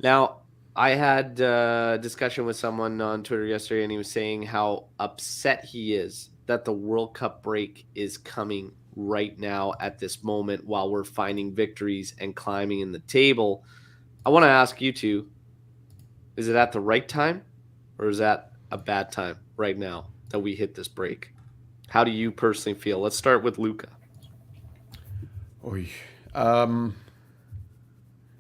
Now, I had a discussion with someone on Twitter yesterday, and he was saying how upset he is that the World Cup break is coming right now at this moment while we're finding victories and climbing in the table. I want to ask you two, is it at the right time or is that a bad time right now that we hit this break? How do you personally feel? Let's start with Luca.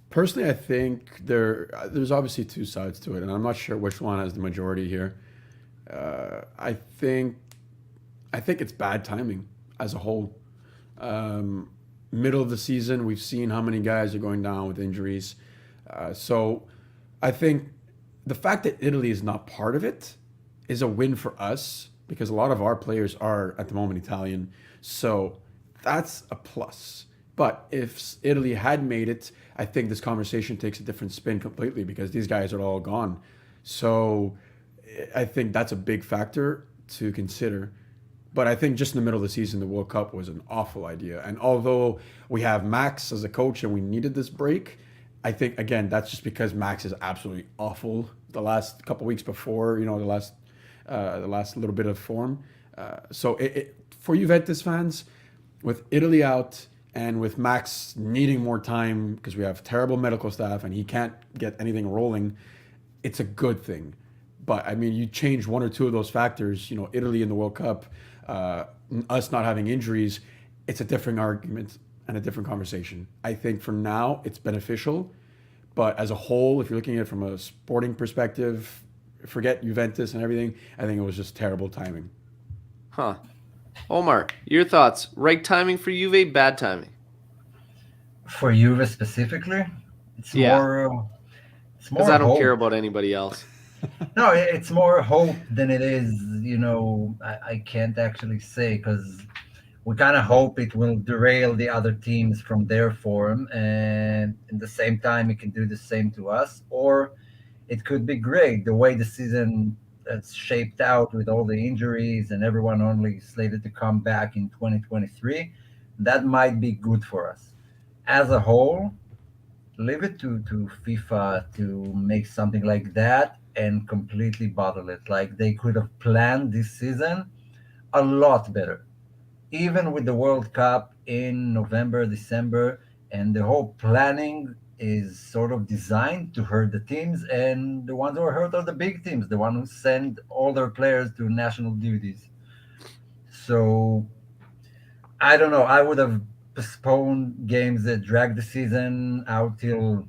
Personally, I think there's obviously two sides to it, and I'm not sure which one has the majority here. I think it's bad timing as a whole. Middle of the season, we've seen how many guys are going down with injuries. So I think the fact that Italy is not part of it is a win for us because a lot of our players are at the moment Italian. So that's a plus. But if Italy had made it, I think this conversation takes a different spin completely because these guys are all gone. So I think that's a big factor to consider. But I think just in the middle of the season, the World Cup was an awful idea. And although we have Max as a coach and we needed this break, I think, again, that's just because Max is absolutely awful the last couple weeks before, the last little bit of form. So for Juventus fans, with Italy out and with Max needing more time because we have terrible medical staff and he can't get anything rolling, it's a good thing. But, I mean, you change one or two of those factors, Italy in the World Cup, us not having injuries, it's a different argument. and a different conversation. I think for now it's beneficial, but as a whole, if you're looking at it from a sporting perspective, forget Juventus and everything. I think it was just terrible timing. Huh. Omar, your thoughts? Right timing for Juve, bad timing? For Juve specifically, it's Yeah. more it's Because more I don't care hope. about anybody else. No, it's more hope than it is. I can't actually say because we kind of hope it will derail the other teams from their form, and at the same time, it can do the same to us. Or it could be great the way the season that's shaped out with all the injuries and everyone only slated to come back in 2023. That might be good for us. As a whole, leave it to FIFA to make something like that and completely bottle it. Like they could have planned this season a lot better, even with the World Cup in November, December, and the whole planning is sort of designed to hurt the teams, and the ones who are hurt are the big teams, the ones who send all their players to national duties. So I don't know. I would have postponed games that drag the season out till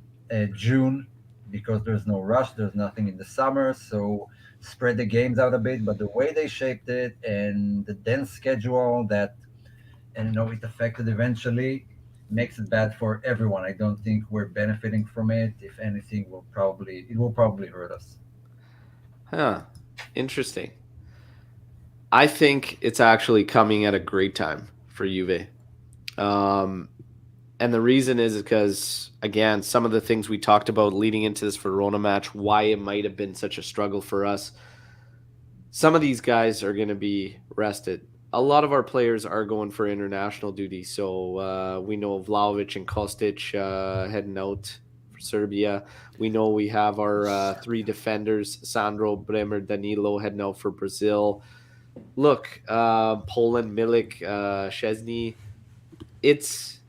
June because there's no rush. There's nothing in the summer. So spread the games out a bit. But the way they shaped it and the dense schedule that, and it affected eventually makes it bad for everyone. I don't think we're benefiting from it. If anything, it will probably hurt us. Huh. Interesting. I think it's actually coming at a great time for Juve. Um, and the reason is because, again, some of the things we talked about leading into this Verona match, why it might have been such a struggle for us. Some of these guys are going to be rested. A lot of our players are going for international duty. So we know Vlahovic and Kostic heading out for Serbia. We know we have our three defenders, Sandro, Bremer, Danilo, heading out for Brazil. Look, Poland, Milik, Szczesny, it's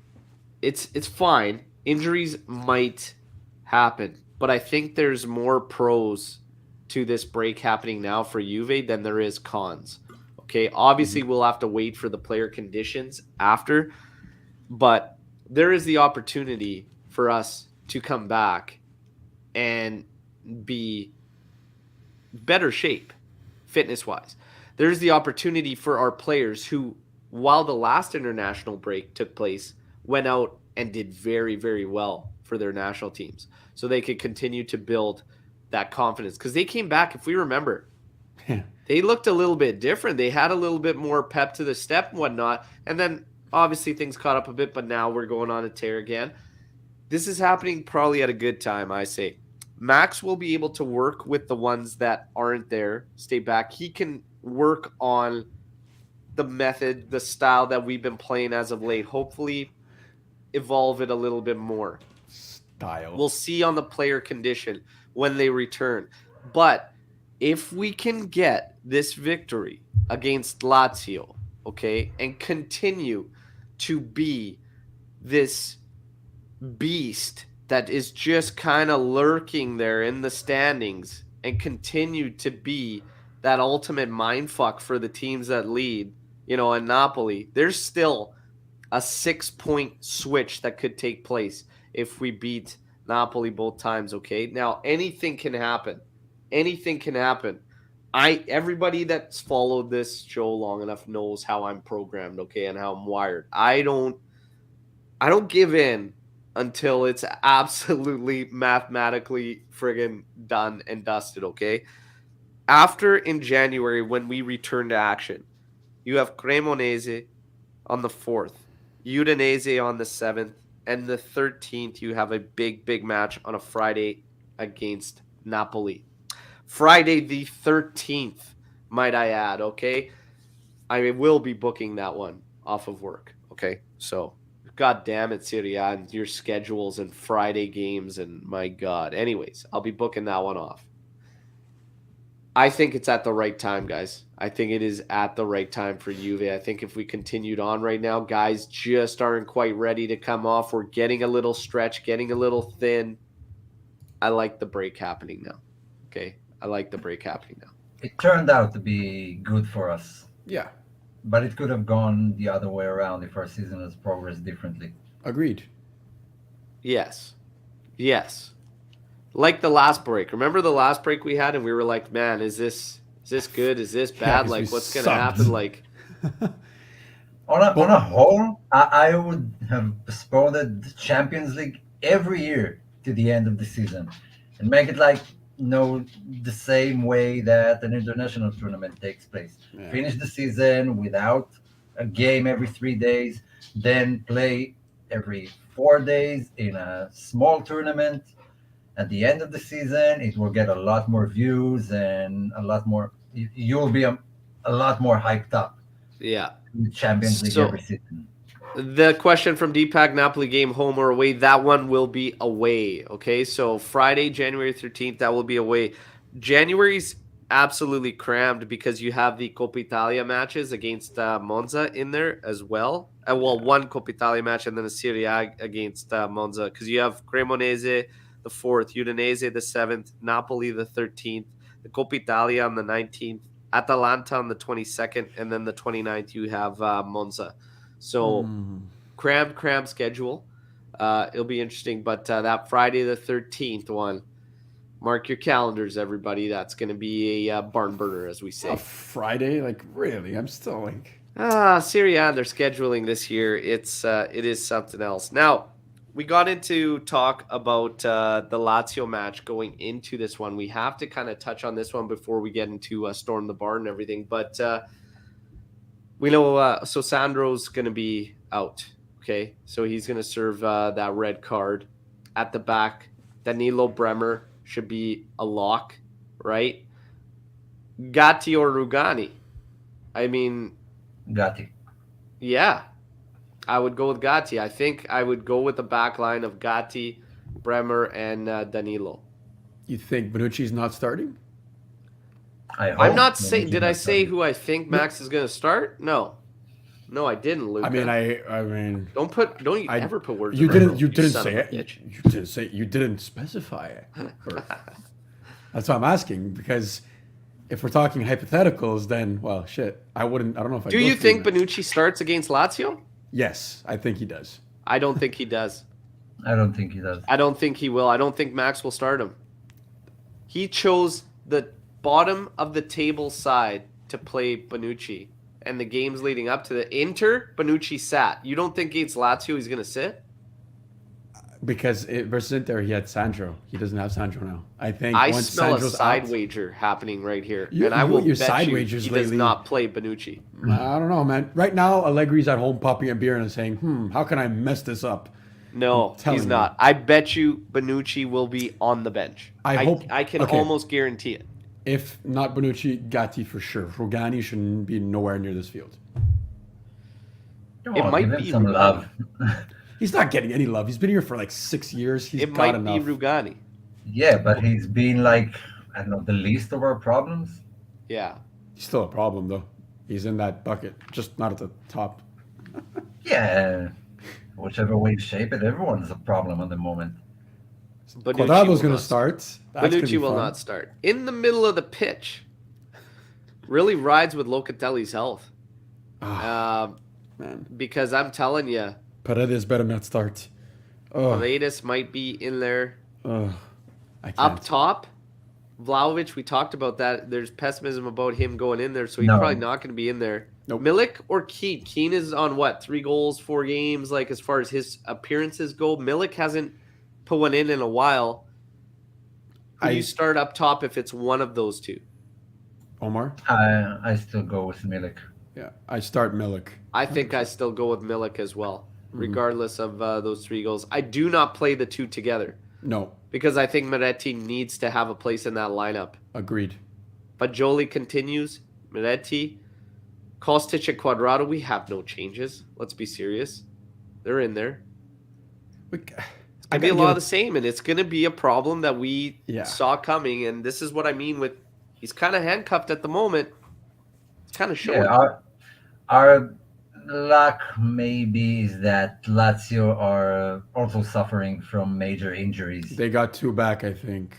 fine. Injuries might happen, but I think there's more pros to this break happening now for Juve than there is cons. Okay, obviously we'll have to wait for the player conditions after, but there is the opportunity for us to come back and be better shape fitness wise. There's the opportunity for our players who, while the last international break took place, went out and did very, very well for their national teams. So they could continue to build that confidence. Because they came back, if we remember, they looked a little bit different. They had a little bit more pep to the step and whatnot. And then obviously things caught up a bit, but now we're going on a tear again. This is happening probably at a good time, I say. Max will be able to work with the ones that aren't there, stay back. He can work on the method, the style that we've been playing as of late. Hopefully evolve it a little bit more. Style. We'll see on the player condition when they return. But if we can get this victory against Lazio, okay, and continue to be this beast that is just kind of lurking there in the standings and continue to be that ultimate mindfuck for the teams that lead, in Napoli, there's still a 6-point switch that could take place if we beat Napoli both times, okay? Now, anything can happen. Anything can happen. Everybody that's followed this show long enough knows how I'm programmed, okay, and how I'm wired. I don't give in until it's absolutely mathematically friggin' done and dusted, okay? After in January, when we return to action, you have Cremonese on the 4th, Udinese on the 7th, and the 13th, you have a big, big match on a Friday against Napoli. Friday the 13th, might I add, okay? I will be booking that one off of work, okay? So, God damn it, Serie A, and your schedules and Friday games, and my God. Anyways, I'll be booking that one off. I think it's at the right time, guys. I think it is at the right time for Juve. I think if we continued on right now, guys just aren't quite ready to come off. We're getting a little stretched, getting a little thin. I like the break happening now. Okay? I like the break happening now. It turned out to be good for us. Yeah. But it could have gone the other way around if our season has progressed differently. Agreed. Yes. Yes. Like the last break. Remember the last break we had and we were like, man, is this good? Is this bad? 'cause we Like what's going to sucked. happen? Like On a whole, I would have postponed the Champions League every year to the end of the season and make it like the same way that an international tournament takes place. Yeah. Finish the season without a game every 3 days, then play every 4 days in a small tournament. At the end of the season, it will get a lot more views and a lot more. You'll be a lot more hyped up. yeah. Champions League So- every season. The question from Deepak, Napoli game, home or away? That one will be away. Okay, so Friday, January 13th, that will be away. January's absolutely crammed because you have the Coppa Italia matches against Monza in there as well. Well, one Coppa Italia match and then a Serie A against Monza because you have Cremonese the 4th, Udinese the 7th, Napoli the 13th, the Coppa Italia on the 19th, Atalanta on the 22nd, and then the 29th you have Monza. So crammed schedule. It'll be interesting, but that Friday the 13th one, mark your calendars, everybody. That's going to be a barn burner, as we say. A Friday, like really? I'm still like. Serie A, they're scheduling this year. It is something else. Now, we got into talk about the Lazio match going into this one. We have to kind of touch on this one before we get into Storm the Barn and everything. But we know so Sandro's going to be out. Okay, so he's going to serve that red card. At the back, Danilo Bremer should be a lock, right? Gatti or Rugani? I mean, Gatti. yeah, I would go with Gatti. I think I would go with the back line of Gatti, Bremer, and Danilo. You think Bonucci's not starting? I'm not saying. Did I say who I think Max is going to start? No, I didn't, Luca. I mean, don't you ever put words. you in my didn't. mouth, You didn't son say of a it. bitch. You didn't say. You didn't specify it. That's why I'm asking, because if we're talking hypotheticals, then well, shit. I don't know if I. Do you think Bonucci starts against Lazio? Yes, I think he does. I don't think he does. I don't think he does. I don't think he will. I don't think Max will start him. He chose the bottom of the table side to play Bonucci. And the games leading up to the Inter, Bonucci sat. You don't think against Lazio he's going to sit? Because versus Inter, he had Sandro. He doesn't have Sandro now. I think I once smell Sandro's a side out, wagers happening right here. You- and I you- will your bet side you wagers he does lately- not play Bonucci. I don't know, man. Right now, Allegri's at home popping a beer and saying, how can I mess this up? No, telling he's you. not. I bet you Bonucci will be on the bench. I hope- I can okay. almost guarantee it. If not Bonucci, Gatti for sure. Rugani shouldn't be nowhere near this field. It might give him be some Rugani. love. He's not getting any love. He's been here for like 6 years. He's It got might enough. be Rugani. Yeah, but he's been like, I don't know, the least of our problems. Yeah. He's still a problem, though. He's in that bucket, just not at the top. Yeah, whichever way you shape it, everyone's a problem at the moment. Bonucci Quadrado's will going to not start. That's gonna be Bonucci will fun. not start. In the middle of the pitch. Really rides with Locatelli's health. Man, Because I'm telling you, Paredes better not start. Oh, Paredes might be in there. I can't. Up top, Vlahovic, we talked about that. There's pessimism about him going in there, so he's No. probably not going to be in there. Nope. Milik or Keane? Keane is on what? 3 goals, 4 games, like as far as his appearances go. Milik hasn't put one in a while. Who do you start up top if it's one of those two? Omar? I still go with Milik. Yeah, I start Milik. I think I still go with Milik as well, regardless of those 3 goals. I do not play the two together No, because I think Moretti needs to have a place in that lineup. agreed. But Jolie continues. Moretti, Kostic, and Quadrado. We have no changes. Let's be serious. They're in there. It's going to be a lot of the same, and it's going to be a problem that we saw coming. And this is what I mean with he's kind of handcuffed at the moment. It's kind of showing. Yeah, our luck maybe is that Lazio are also suffering from major injuries. They got 2 back, I think.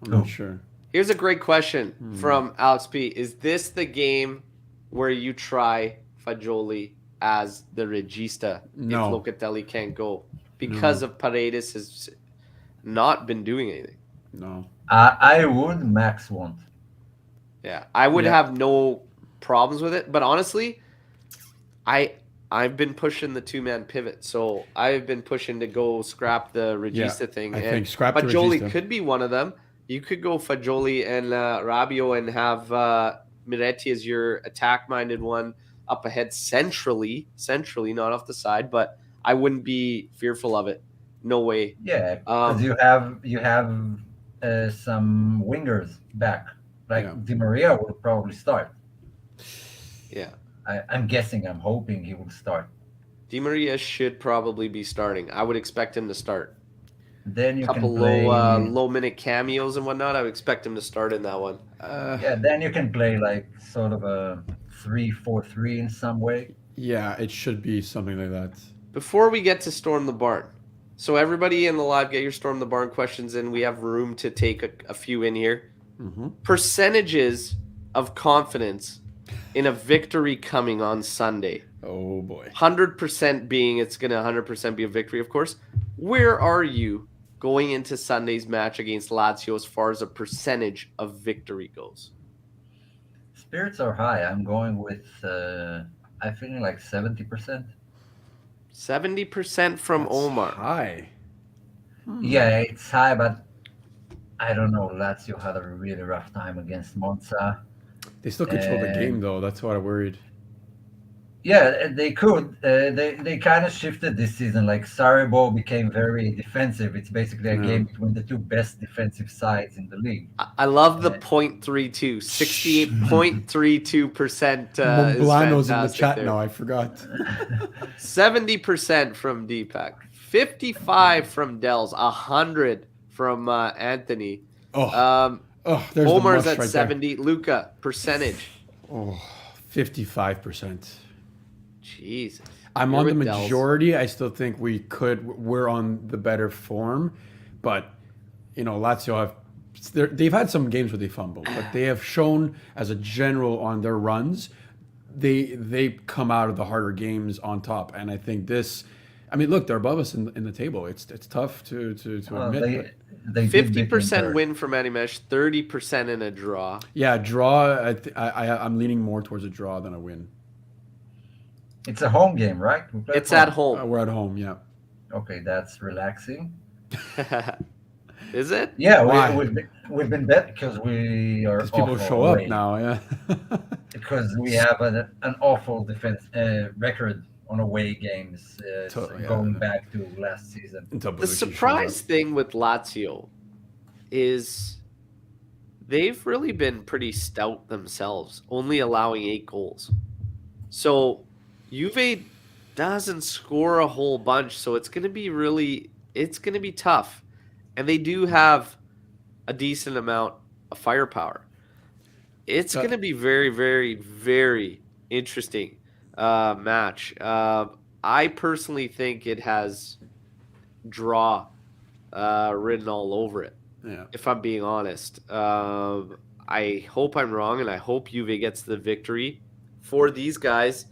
I'm not sure. Here's a great question from Alex P. Is this the game where you try Fagioli as the regista No. if Locatelli can't go because of Paredes has not been doing anything. No. I would. Max won't. Yeah, I would Yeah. have no problems with it, but honestly, I've been pushing the 2-man pivot, so I've been pushing to go scrap the regista thing. I and think scrap the Fagioli regista. could be one of them. You could go Fagioli and Rabiot and have Miretti as your attack-minded one up ahead centrally, not off the side, but I wouldn't be fearful of it. No way. Yeah, because you have some wingers back. Like Yeah. Di Maria will probably start. Yeah. I'm guessing. I'm hoping he will start. Di Maria should probably be starting. I would expect him to start. Then you Couple can play. low minute cameos and whatnot. I would expect him to start in that one. Yeah, then you can play like sort of a 3-4-3 in some way. Yeah, it should be something like that. Before we get to Storm the Barn, so everybody in the live, get your Storm the Barn questions in. We have room to take a few in here. Mm-hmm. Percentages of confidence in a victory coming on Sunday. Oh boy. 100% being it's going to 100% be a victory, of course. Where are you going into Sunday's match against Lazio as far as a percentage of victory goes? Spirits are high. I'm going with. I'm feeling like 70%. 70% from That's Omer. high. Yeah, it's high, but I don't know. Lazio had a really rough time against Monza. They still control the game though. That's what I worried. Yeah, they could. They kind of shifted this season. Like Sarajevo became very defensive. It's basically a game between the two best defensive sides in the league. I love the 0.32, 68.32%. Montblano's in the chat there. now. I forgot. 70% from Deepak, 55 from Dells, 100 from Anthony. There's Omer's the at right 70. Luca, percentage. there. 55%. Jesus. I'm You're on the with Dells. majority. I still think we're on the better form, but Lazio they've had some games where they fumble, but they have shown as a general on their runs, they come out of the harder games on top. And I think this, look, they're above us in the table. It's tough to admit. They did beat 50% Inter. win from Animesh, 30% in a draw. Yeah, draw. I'm leaning more towards a draw than a win. It's a home game, right? We play It's at home. We're at home. Yeah. Okay, that's relaxing. Is it? Yeah, Why? we've been bet because we are. Because people awful show away. up now. Yeah. Because we have an awful defense record on away games going back to last season. The surprise thing with Lazio is they've really been pretty stout themselves, only allowing 8 goals. So Juve doesn't score a whole bunch, so it's going to be tough. And they do have a decent amount of firepower. It's going to be very, very, very interesting match. I personally think it has draw written all over it. Yeah. If I'm being honest, I hope I'm wrong, and I hope Juve gets the victory. For these guys,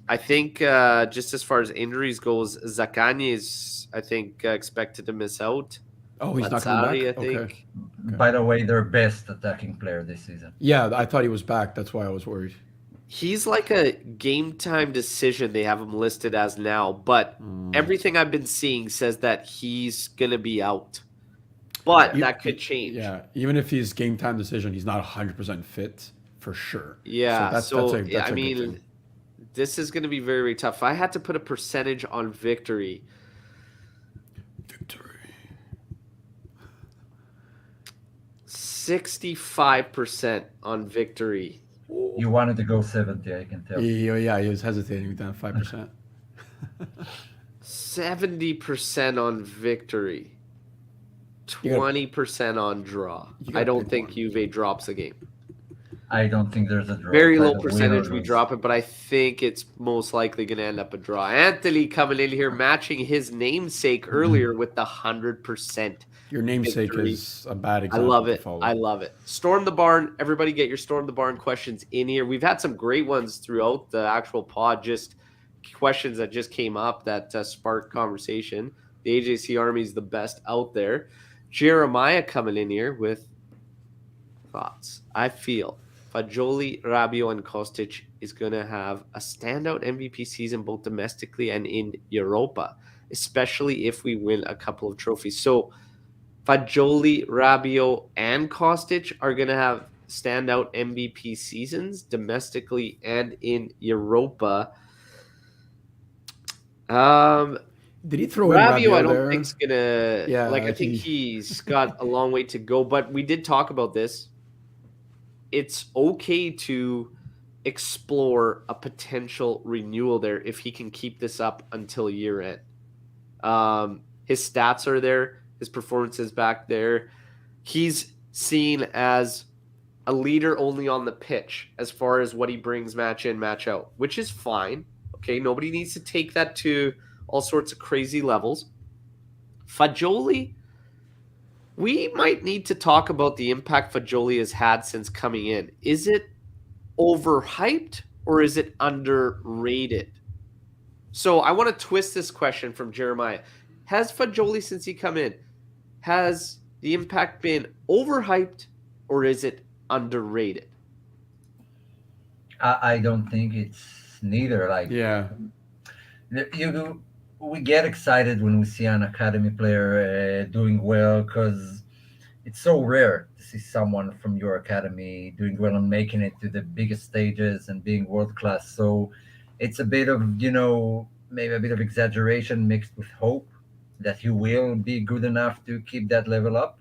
I think just as far as injuries goes, Zaccagni is, I think, expected to miss out. Oh, he's not coming back? I think. Okay. By the way, their best attacking player this season. Yeah, I thought he was back. That's why I was worried. He's like a game time decision. They have him listed as now, but everything I've been seeing says that he's going to be out. But that could change. Yeah, even if he's game time decision, he's not 100% fit for sure. Yeah, that's a good thing. This is going to be very, very tough. If I had to put a percentage on victory. 65% on victory. You wanted to go 70, I can tell. Yeah, he was hesitating with that 5%. 70% on victory. 20% on draw. I don't think Juve drops a game. I don't think there's a draw. Very low percentage we drop it, but I think it's most likely going to end up a draw. Anthony coming in here, matching his namesake earlier with the 100%. Your namesake victory. Is a bad example. I love it. I love it. Storm the Barn. Everybody get your Storm the Barn questions in here. We've had some great ones throughout the actual pod. Just questions that just came up that sparked conversation. The AJC Army is the best out there. Jeremiah coming in here with thoughts. I feel Fagioli, Rabiot, and Kostic is going to have a standout MVP season both domestically and in Europa, especially if we win a couple of trophies. So Fagioli, Rabiot, and Kostic are going to have standout MVP seasons domestically and in Europa. Did he throw in Rabiot, I Rabiot don't there? think is gonna. Yeah, I think he's got a long way to go. But we did talk about this. It's okay to explore a potential renewal there if he can keep this up until year end. His stats are there. His performance is back there. He's seen as a leader only on the pitch as far as what he brings match in, match out, which is fine. Okay, nobody needs to take that to all sorts of crazy levels. Fagioli, we might need to talk about the impact Fagioli has had since coming in. Is it overhyped or is it underrated? So I want to twist this question from Jeremiah. Has Fagioli, since he come in, has the impact been overhyped or is it underrated? I don't think it's neither. Like, Yeah. We get excited when we see an academy player doing well because it's so rare to see someone from your academy doing well and making it to the biggest stages and being world class. So it's a bit of, maybe a bit of exaggeration mixed with hope that he will be good enough to keep that level up.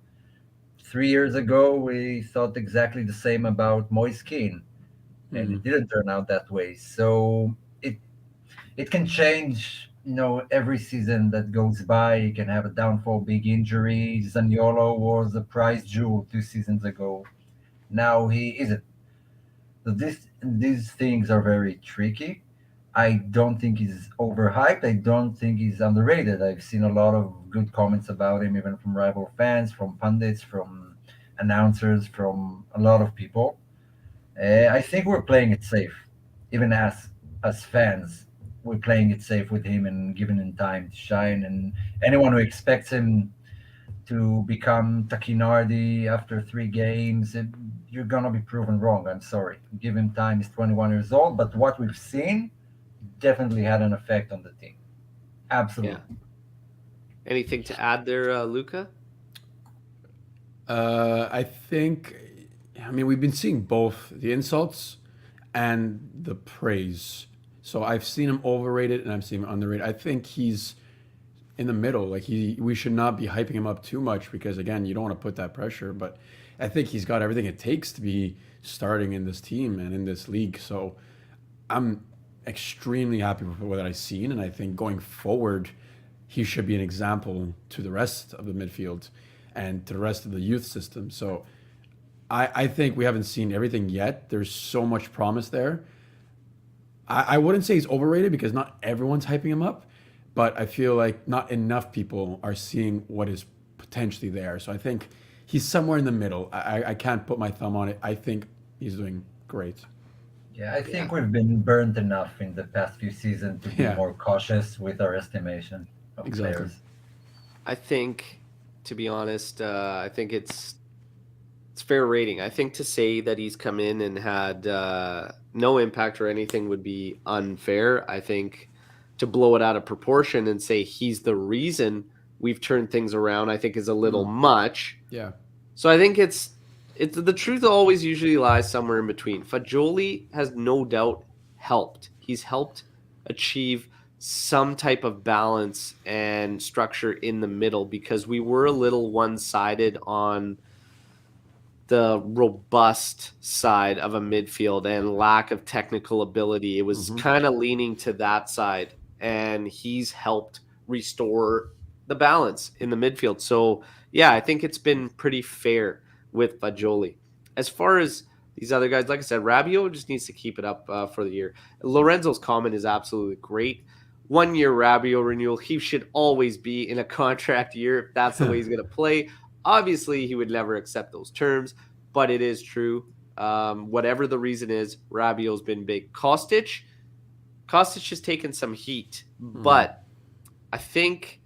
3 years ago, we thought exactly the same about Moise Kean, and it didn't turn out that way. So it can change, every season that goes by. You can have a downfall, big injury. Zaniolo was a prize jewel 2 seasons ago. Now he isn't. So these things are very tricky. I don't think he's overhyped. I don't think he's underrated. I've seen a lot of good comments about him, even from rival fans, from pundits, from announcers, from a lot of people. I think we're playing it safe, even as fans. We're playing it safe with him and giving him time to shine. And anyone who expects him to become Takinardi after 3 games, you're gonna be proven wrong. I'm sorry. Give him time. He's 21 years old, but what we've seen definitely had an effect on the team. Absolutely. Yeah. Anything to add there, Luca? I think, we've been seeing both the insults and the praise. So I've seen him overrated and I've seen him underrated. I think he's in the middle. Like we should not be hyping him up too much because again, you don't want to put that pressure. But I think he's got everything it takes to be starting in this team and in this league. So I'm extremely happy with what I've seen, and I think going forward, he should be an example to the rest of the midfield and to the rest of the youth system. So I think we haven't seen everything yet. There's so much promise there. I wouldn't say he's overrated because not everyone's hyping him up, but I feel like not enough people are seeing what is potentially there. So I think he's somewhere in the middle. I can't put my thumb on it. I think he's doing great. Yeah, I think we've been burned enough in the past few seasons to be Yeah. more cautious with our estimation of Exactly. players. I think, to be honest, I think it's fair rating. I think to say that he's come in and had no impact or anything would be unfair. I think to blow it out of proportion and say he's the reason we've turned things around, I think is a little much. Yeah. So I think it's the truth always usually lies somewhere in between. Fagioli has no doubt helped. He's helped achieve some type of balance and structure in the middle because we were a little one-sided on the robust side of a midfield and lack of technical ability. It was kind of leaning to that side, and he's helped restore the balance in the midfield. So, yeah, I think it's been pretty fair with Fagioli. As far as these other guys, like I said, Rabiot just needs to keep it up for the year. Lorenzo's comment is absolutely great. 1 year Rabiot renewal. He should always be in a contract year if that's the way he's going to play. Obviously, he would never accept those terms, but it is true. Whatever the reason is, Rabiot's been big. Kostic, Kostic has taken some heat, but I think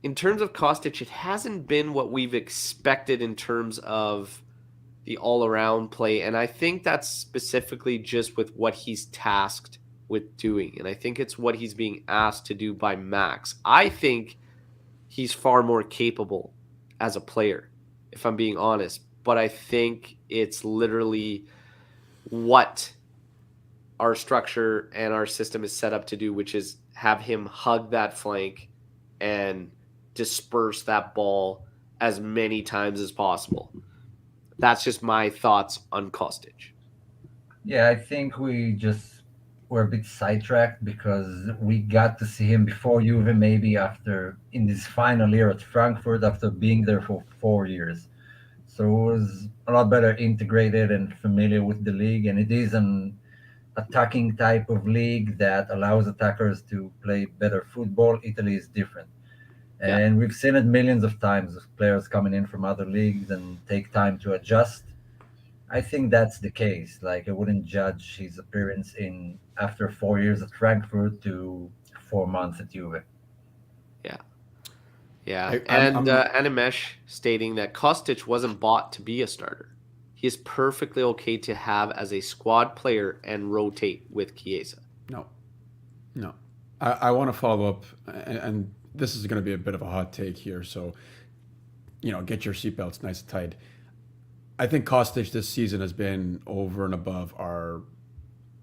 in terms of Kostic, it hasn't been what we've expected in terms of the all-around play, and I think that's specifically just with what he's tasked with doing, and I think it's what he's being asked to do by Max. I think he's far more capable as a player, if I'm being honest, but I think it's literally what our structure and our system is set up to do, which is have him hug that flank and disperse that ball as many times as possible. That's just my thoughts on Kostic. Yeah, I think we're a bit sidetracked because we got to see him before Juve, maybe after in this final year at Frankfurt after being there for 4 years. So it was a lot better integrated and familiar with the league, and it is an attacking type of league that allows attackers to play better football. Italy is different. Yeah. And we've seen it millions of times of players coming in from other leagues and take time to adjust. I think that's the case. Like I wouldn't judge his appearance in after 4 years at Frankfurt to 4 months at Juve. Yeah. Animesh stating that Kostic wasn't bought to be a starter. He is perfectly okay to have as a squad player and rotate with Chiesa. No. I want to follow up, and this is going to be a bit of a hot take here, so get your seatbelts nice and tight. I think Kostic this season has been over and above our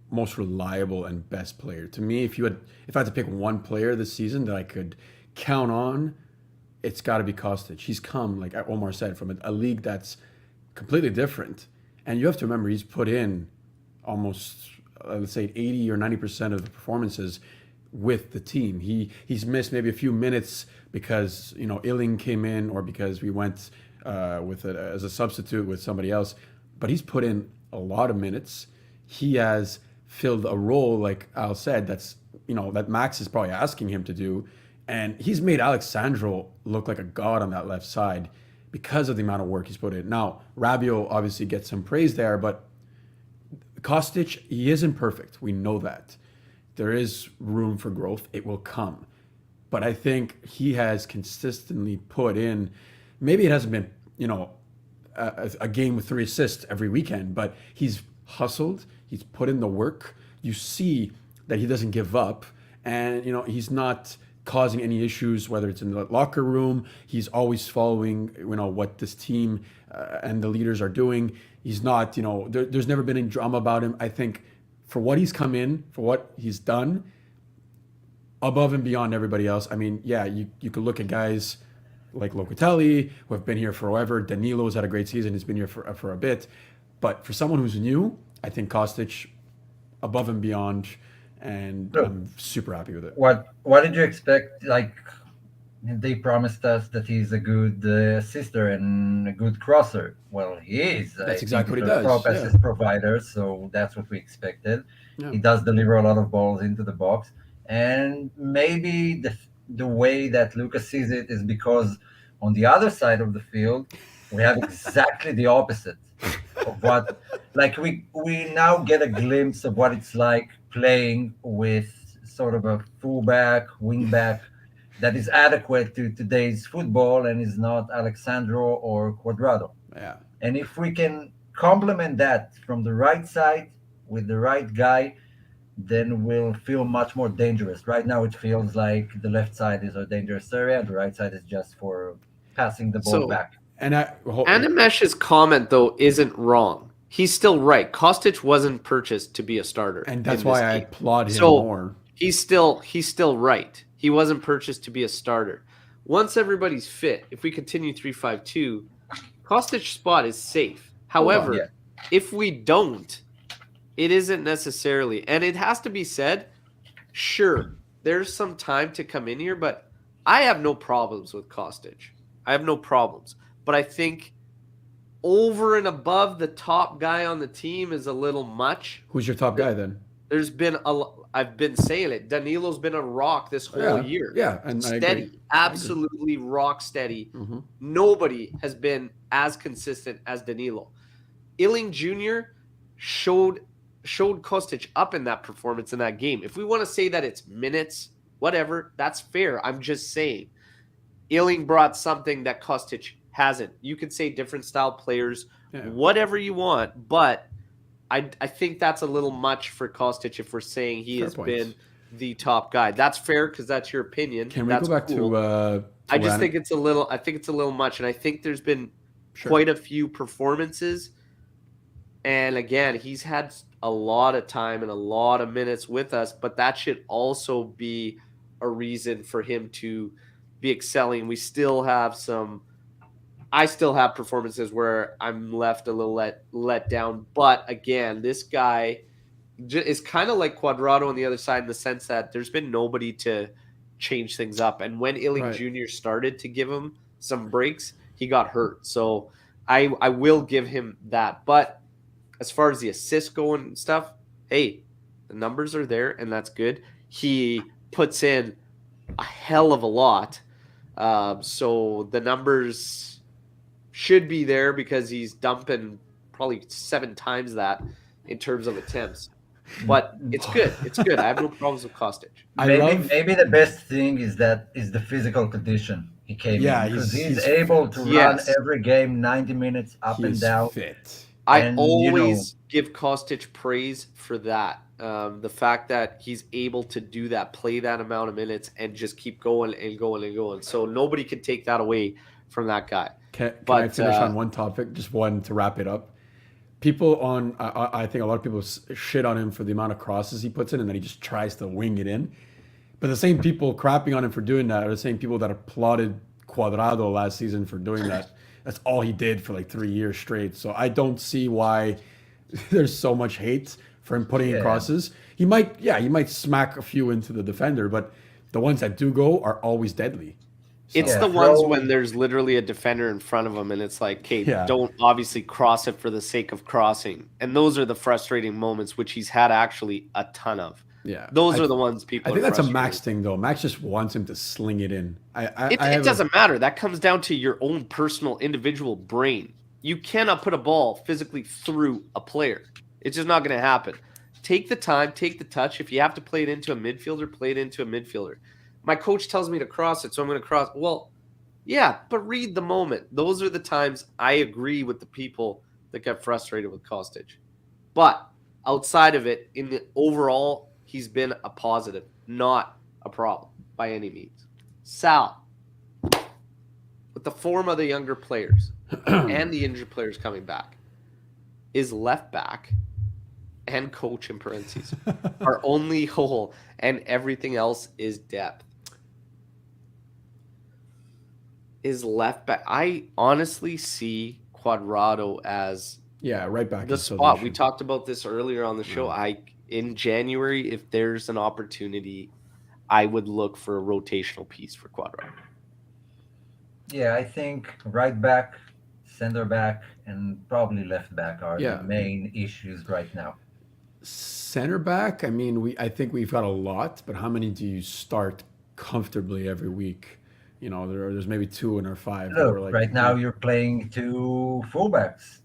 most reliable and best player. To me, if I had to pick one player this season that I could count on, it's got to be Kostic. He's come, like Omer said, from a league that's completely different, and you have to remember he's put in almost, let's say, 80 or 90% of the performances with the team. He's missed maybe a few minutes because Illing came in or because we went as a substitute with somebody else, but he's put in a lot of minutes. He has filled a role, like Al said, that's that Max is probably asking him to do, and he's made Alexandro look like a god on that left side because of the amount of work he's put in. Now Rabiot obviously gets some praise there, but Kostic, he isn't perfect. We know that. There is room for growth. It will come. But I think he has consistently put in, maybe it hasn't been, a game with 3 assists every weekend, but he's hustled. He's put in the work. You see that he doesn't give up. And, he's not causing any issues, whether it's in the locker room. He's always following, what this team and the leaders are doing. He's not, there's never been any drama about him. I think for what he's come in, for what he's done, above and beyond everybody else. I mean, yeah, you could look at guys like Locatelli, who have been here forever. Danilo's had a great season. He's been here for a bit. But for someone who's new, I think Kostic, above and beyond, and I'm super happy with it. What did you expect? Like, they promised us that he's a good assister and a good crosser. Well, he is. That's exactly what he does. Top assist provider, so that's what we expected. Yeah. He does deliver a lot of balls into the box, and maybe the way that Luca sees it is because on the other side of the field we have exactly the opposite of what. Like we now get a glimpse of what it's like playing with sort of a fullback, wingback that is adequate to today's football and is not Alexandro or Cuadrado. Yeah. And if we can complement that from the right side with the right guy, then we'll feel much more dangerous. Right now, it feels like the left side is a dangerous area, and the right side is just for passing the ball back. And Animesh's comment, though, isn't wrong. He's still right. Kostic wasn't purchased to be a starter. And that's why I applaud him more. He's still right. He wasn't purchased to be a starter. Once everybody's fit, if we continue 3-5-2, Kostic's spot is safe. However, if we don't, it isn't necessarily. And it has to be said, sure, there's some time to come in here, but I have no problems with Kostic. I have no problems. But I think over and above the top guy on the team is a little much. Who's your top guy then? There's been I've been saying it. Danilo's been a rock this whole year. Yeah, and steady, absolutely rock steady. Mm-hmm. Nobody has been as consistent as Danilo. Illing Jr. showed showed Kostic up in that performance in that game. If we want to say that it's minutes, whatever, that's fair. I'm just saying Iling brought something that Kostic hasn't. You could say different style players, whatever you want, but I think that's a little much for Kostic if we're saying he has been the top guy. That's fair because that's your opinion. Can we go back to I just think it's a little much, and I think there's been quite a few performances. And again, he's had a lot of time and a lot of minutes with us, but that should also be a reason for him to be excelling. We still have I still have performances where I'm left a little let down. But again, this guy is kind of like Cuadrado on the other side in the sense that there's been nobody to change things up. And when Iling Jr. started to give him some breaks, he got hurt. So I will give him that. But as far as the assists go and stuff, hey, the numbers are there, and that's good. He puts in a hell of a lot. So the numbers should be there because he's dumping probably 7 times that in terms of attempts. But it's good. It's good. I have no problems with Kostic. Maybe the best thing is the physical condition he came in. Because he's able to run every game 90 minutes up and down. Fit. I always give Kostic praise for that. The fact that he's able to do that, play that amount of minutes, and just keep going and going and going. So nobody can take that away from that guy. Can I finish on one topic? Just one to wrap it up. People I think a lot of people shit on him for the amount of crosses he puts in and that he just tries to wing it in. But the same people crapping on him for doing that are the same people that applauded Cuadrado last season for doing that. That's all he did for like 3 years straight. So I don't see why there's so much hate for him putting in crosses. He might smack a few into the defender, but the ones that do go are always deadly. So. It's the ones when there's literally a defender in front of him and it's like, okay, don't obviously cross it for the sake of crossing. And those are the frustrating moments, which he's had actually a ton of. Yeah, those are the ones people. I think that's a Max thing, though. Max just wants him to sling it in. It doesn't matter. That comes down to your own personal, individual brain. You cannot put a ball physically through a player. It's just not going to happen. Take the time, take the touch. If you have to play it into a midfielder, play it into a midfielder. My coach tells me to cross it, so I'm going to cross. Well, yeah, but read the moment. Those are the times I agree with the people that get frustrated with Kostic. But outside of it, in the overall, he's been a positive, not a problem by any means. Sal, with the form of the younger players and the injured players coming back, is left back and coach in parentheses our only hole, and everything else is depth. Is left back. I honestly see Cuadrado as right back the spot. We talked about this earlier on the show. In January, if there's an opportunity, I would look for a rotational piece for Cuadrado. Yeah, I think right back, center back, and probably left back are the main issues right now. Center back, I mean, I think we've got a lot, but how many do you start comfortably every week? You know, there's maybe 2 in our 5. Look, right now you're playing 2 fullbacks.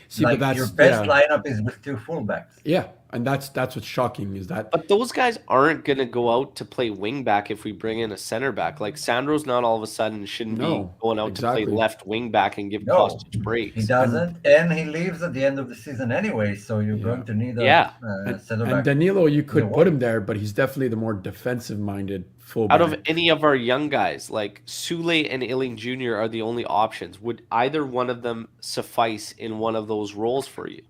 See, but that's your best lineup is with 2 fullbacks. Yeah, and that's what's shocking is that. But those guys aren't going to go out to play wing back if we bring in a center back. Like Sandro's not all of a sudden shouldn't be going out to play left wing back and give Kostic breaks. He doesn't, and he leaves at the end of the season anyway. So you're going to need a center back. And Danilo, you could put him there, but he's definitely the more defensive-minded fullback. Out of any of our young guys, like Sule and Iling Jr. are the only options. Would either one of them suffice in one of those roles for you?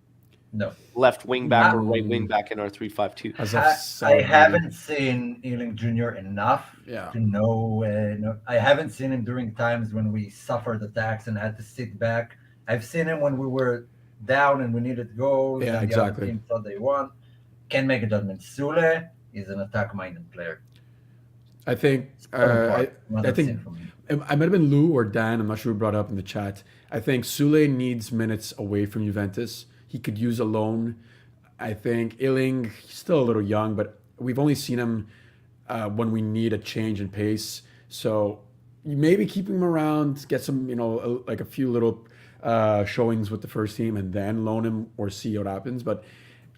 No. Left wing back or right wing back in our 3-5-2. I haven't seen Iling Jr. enough to know. I haven't seen him during times when we suffered attacks and had to sit back. I've seen him when we were down and we needed goals. Yeah, and exactly. The other team thought they won. Can make a judgment. Sule is an attack-minded player. I think I think it might have been Lou or Dan. I'm not sure who brought it up in the chat. I think Sule needs minutes away from Juventus. He could use a loan. I think Iling, he's still a little young, but we've only seen him when we need a change in pace. So maybe keep him around, get some, like a few little showings with the first team, and then loan him or see what happens. But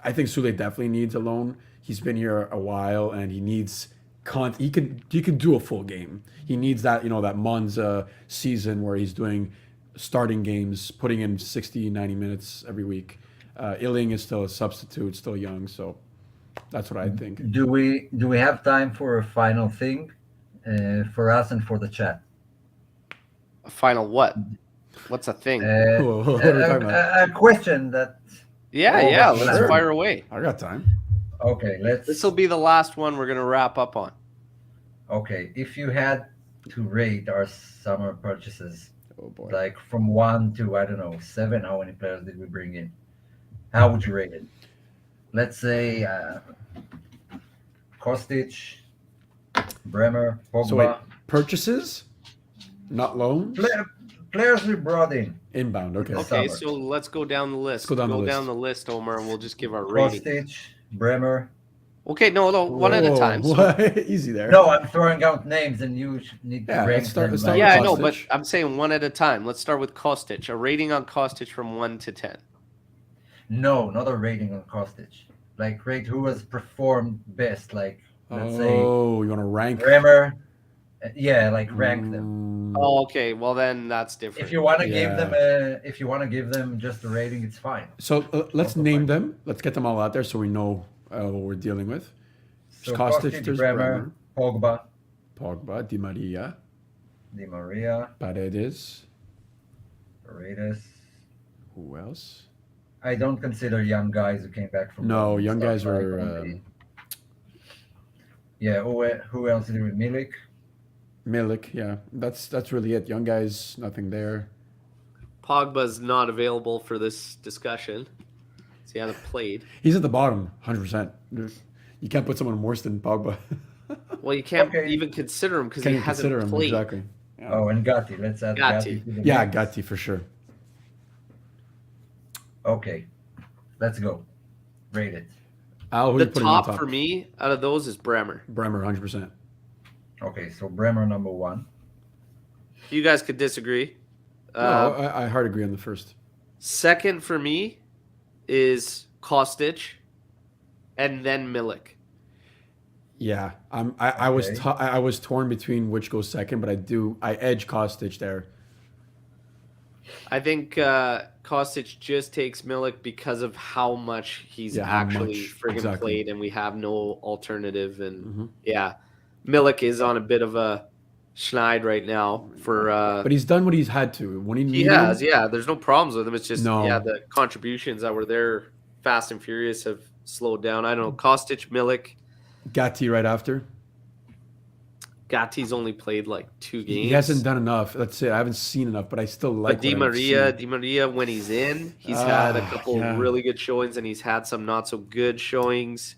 I think Sule definitely needs a loan. He's been here a while, and he needs he could do a full game. He needs that that Monza season where he's doing starting games, putting in 60, 90 minutes every week. Illing is still a substitute, still young, so that's what I think. Do we have time for a final thing for us and for the chat? A final what? What's a thing? What are we talking about? A question that. Yeah, let's sure. fire away. I got time. Okay, This will be the last one we're gonna wrap up on. Okay, if you had to rate our summer purchases, Oh boy. like from 1 to, I don't know, 7, how many players did we bring in? How would you rate it? Let's say Kostic, Bremer, Pogba. So wait, purchases, not loans. Players we brought in. Inbound. Okay. Okay, Summer. so let's go down the list. Let's go down the list. the list, Omer, and we'll just give our rating. Kostic, Bremer. Okay, no, one at a time. So, What? Easy there. No, I'm throwing out names and you need to Yeah, rank let's start- them. let's start like- with yeah, I know, but Kostic. I'm saying one at a time. Let's start with Kostic. A rating on Kostic from 1 to 10. No, not a rating on Kostic. Like rate who has performed best. Like let's say Oh, you want to rank? Bremer. Yeah, like rank them. Oh, okay. Well, then that's different. If you want to Yeah. give them just a rating, it's fine. So let's Also name fine. them. Let's get them all out there so we know what we're dealing with. So Kostic, Kostic, there's Bremer, Pogba, Pogba, Di Maria, Di Maria, Paredes. Paredes. Who else? I don't consider young guys who came back from. No, Rome young stuff guys like were. Omer. Yeah, who else did we? Milik. Milik, yeah, that's really it. Young guys, nothing there. Pogba's not available for this discussion. So he hasn't played. He's at the bottom, 100%. You can't put someone worse than Pogba. Well, you can't Okay. even consider him because Can't he even hasn't consider him played. exactly. Yeah, Oh, and Gatti. Let's add Gatti. Gatti. to the yeah, mix. Gatti for sure. Okay, let's go. Rate it. Al, who The you putting on top for me out of those is Bremer. Bremer, 100%. Okay, so Bremer number 1. You guys could disagree. No, I hard agree on the first. Second for me is Kostic, and then Milik. Yeah, I was Okay. I was torn between which goes second, but I edge Kostic there. I think Kostic just takes Milik because of how much he's Yeah, how actually much, friggin' exactly. played, and we have no alternative. And Mhm. yeah, Milik is on a bit of a schneid right now for. But he's done what he's had to. When he He needed has, him, yeah. There's no problems with him. It's just, No. yeah, the contributions that were there, fast and furious, have slowed down. I don't know. Kostic, Milik, Gatti right after. Gatti's only played like 2 games. He hasn't done enough. That's it. I haven't seen enough, but I still like. But Di what I've seen. Di Maria, when he's in, he's had a Ah, couple yeah. really good showings, and he's had some not so good showings.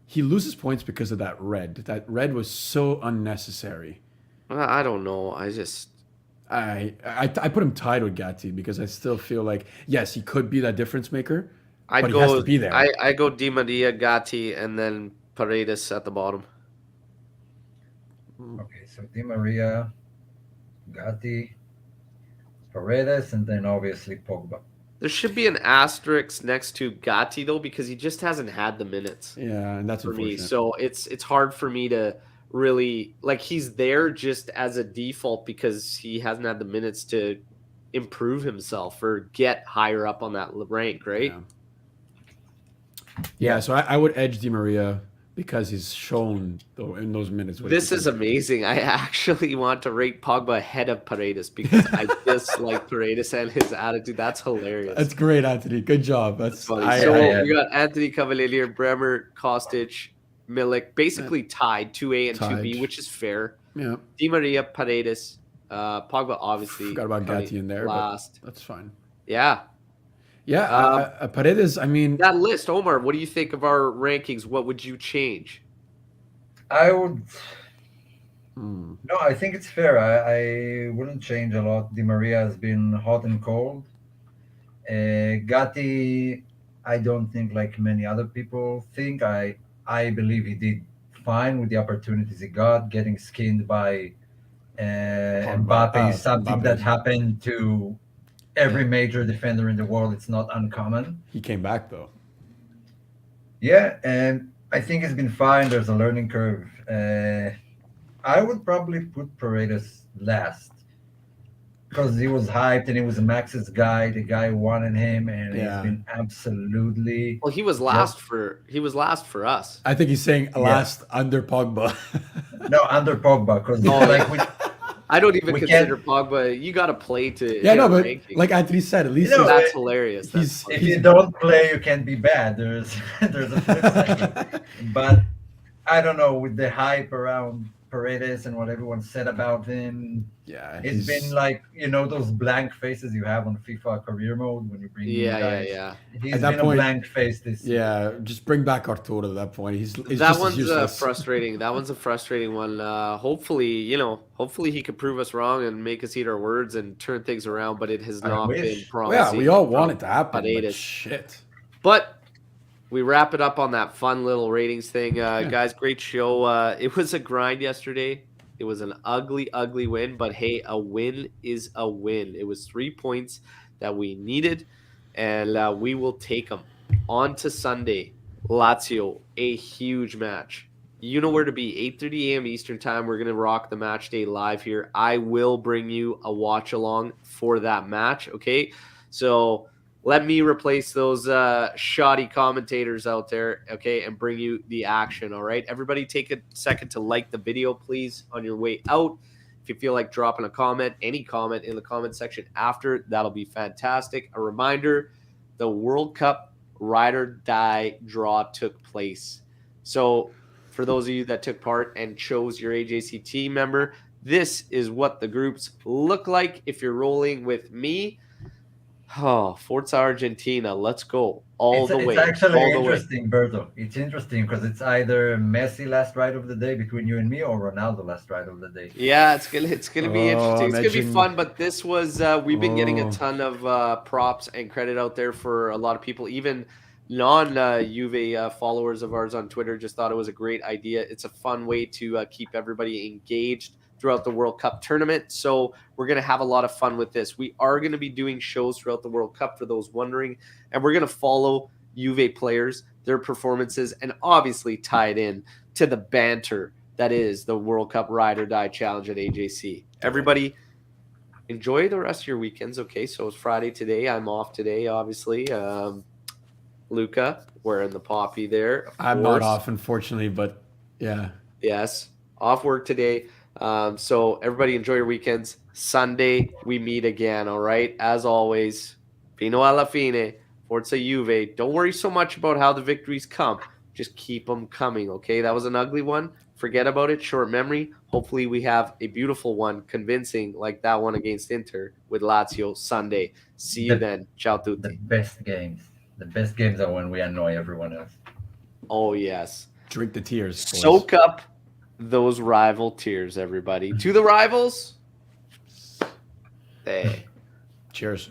He loses points because of that red. That red was so unnecessary. I don't know. I put him tied with Gatti because I still feel like yes, he could be that difference maker. I'd But he go. has to be there. I go Di Maria, Gatti, and then Paredes at the bottom. Okay, so Di Maria, Gatti, Paredes, and then obviously Pogba. There should be an asterisk next to Gatti though, because he just hasn't had the minutes Yeah, and that's for me. unfortunate. So it's hard for me to really like. He's there just as a default because he hasn't had the minutes to improve himself or get higher up on that rank, right? Yeah, so I would edge Di Maria because he's shown though in those minutes. what he This can is do. amazing. I actually want to rate Pogba ahead of Paredes because I dislike Paredes and his attitude. That's hilarious. That's great, Anthony. Good job. That's funny. So I- we got Anthony Cavalier, Bremer, Kostic, Milik, basically tied 2A and 2B, Tied. which is fair. yeah. Di Maria, Paredes, Pogba obviously. Forgot about coming Gatti in there, but last. that's fine. Yeah, Yeah, Paredes. I mean, that list, Omar. What do you think of our rankings? What would you change? I would. hmm, No, I think it's fair. I wouldn't change a lot. Di Maria has been hot and cold. Gatti, I don't think like many other people think. I believe he did fine with the opportunities he got. Getting skinned by Mbappe is something Mbappe. that happened to every major defender in the world. It's not uncommon. he came back though. Yeah, and I think it's been fine. There's a learning curve. I would probably put Paredes last because he was hyped and he was Max's guy. The guy wanted him, and he's Yeah. been absolutely Well, he was last for us. I think he's saying Yeah. last under Pogba. no under Pogba because Oh, like I don't even We consider Pogba. You got to play to yeah, hit no, a but ranking. like Anthony said, at least You know, That's hilarious. That's he's- funny. if you don't play, you can be bad. There's a flip side. But I don't know with the hype around Paredes and what everyone said about him. yeah, It's been like those blank faces you have on FIFA career mode when you bring new guys. yeah. He's At that been point- a blank face this year. yeah. Just bring back Arturo at that point. He's That just one's as useless. frustrating. That one's a frustrating one. Hopefully he could prove us wrong and make us eat our words and turn things around. But it has I not wish. been Well, yeah, promising. we all want from it to happen. But Paredes. shit. But we wrap it up on that fun little ratings thing. Guys, great show. It was a grind yesterday. It was an ugly, ugly win. But, hey, a win is a win. It was 3 points that we needed, and we will take them. On to Sunday, Lazio, a huge match. You know where to be, 8:30 a.m. Eastern time. We're going to rock the match day live here. I will bring you a watch-along for that match, okay? So let me replace those shoddy commentators out there, okay, and bring you the action, all right? Everybody take a second to like the video, please, on your way out. If you feel like dropping a comment, any comment in the comment section after, that'll be fantastic. A reminder, the World Cup Ride or Die draw took place. So for those of you that took part and chose your AJC team member, this is what the groups look like if you're rolling with me. Oh, Forza Argentina, let's go all the way. It's actually all the way. interesting, Berto. It's interesting because it's either Messi last ride of the day between you and me or Ronaldo last ride of the day. Yeah, it's gonna be interesting. It's gonna be imagine- fun. But this was we've been getting a Oh. ton of props and credit out there for a lot of people, even non Juve followers of ours on Twitter. Just thought it was a great idea. It's a fun way to keep everybody engaged throughout the World Cup tournament. So we're going to have a lot of fun with this. We are going to be doing shows throughout the World Cup for those wondering, and we're going to follow Juve players, their performances, and obviously tie it in to the banter that is the World Cup Ride or Die Challenge at AJC. Everybody, enjoy the rest of your weekends, okay? So it's Friday today. I'm off today, obviously. Luca, wearing the poppy there. Of I'm course. not off, unfortunately, but yeah. Yes, off work today. So everybody enjoy your weekends. Sunday, we meet again, all right? As always, fino alla fine, Forza Juve. Don't worry so much about how the victories come. Just keep them coming, okay? That was an ugly one. Forget about it. Short memory. Hopefully we have a beautiful one, convincing like that one against Inter with Lazio Sunday. See you then. Ciao The tutti. best games. The best games are when we annoy everyone else. Oh, yes. Drink the tears. boys. Soak up those rival tears, everybody. To the rivals. Hey. Cheers.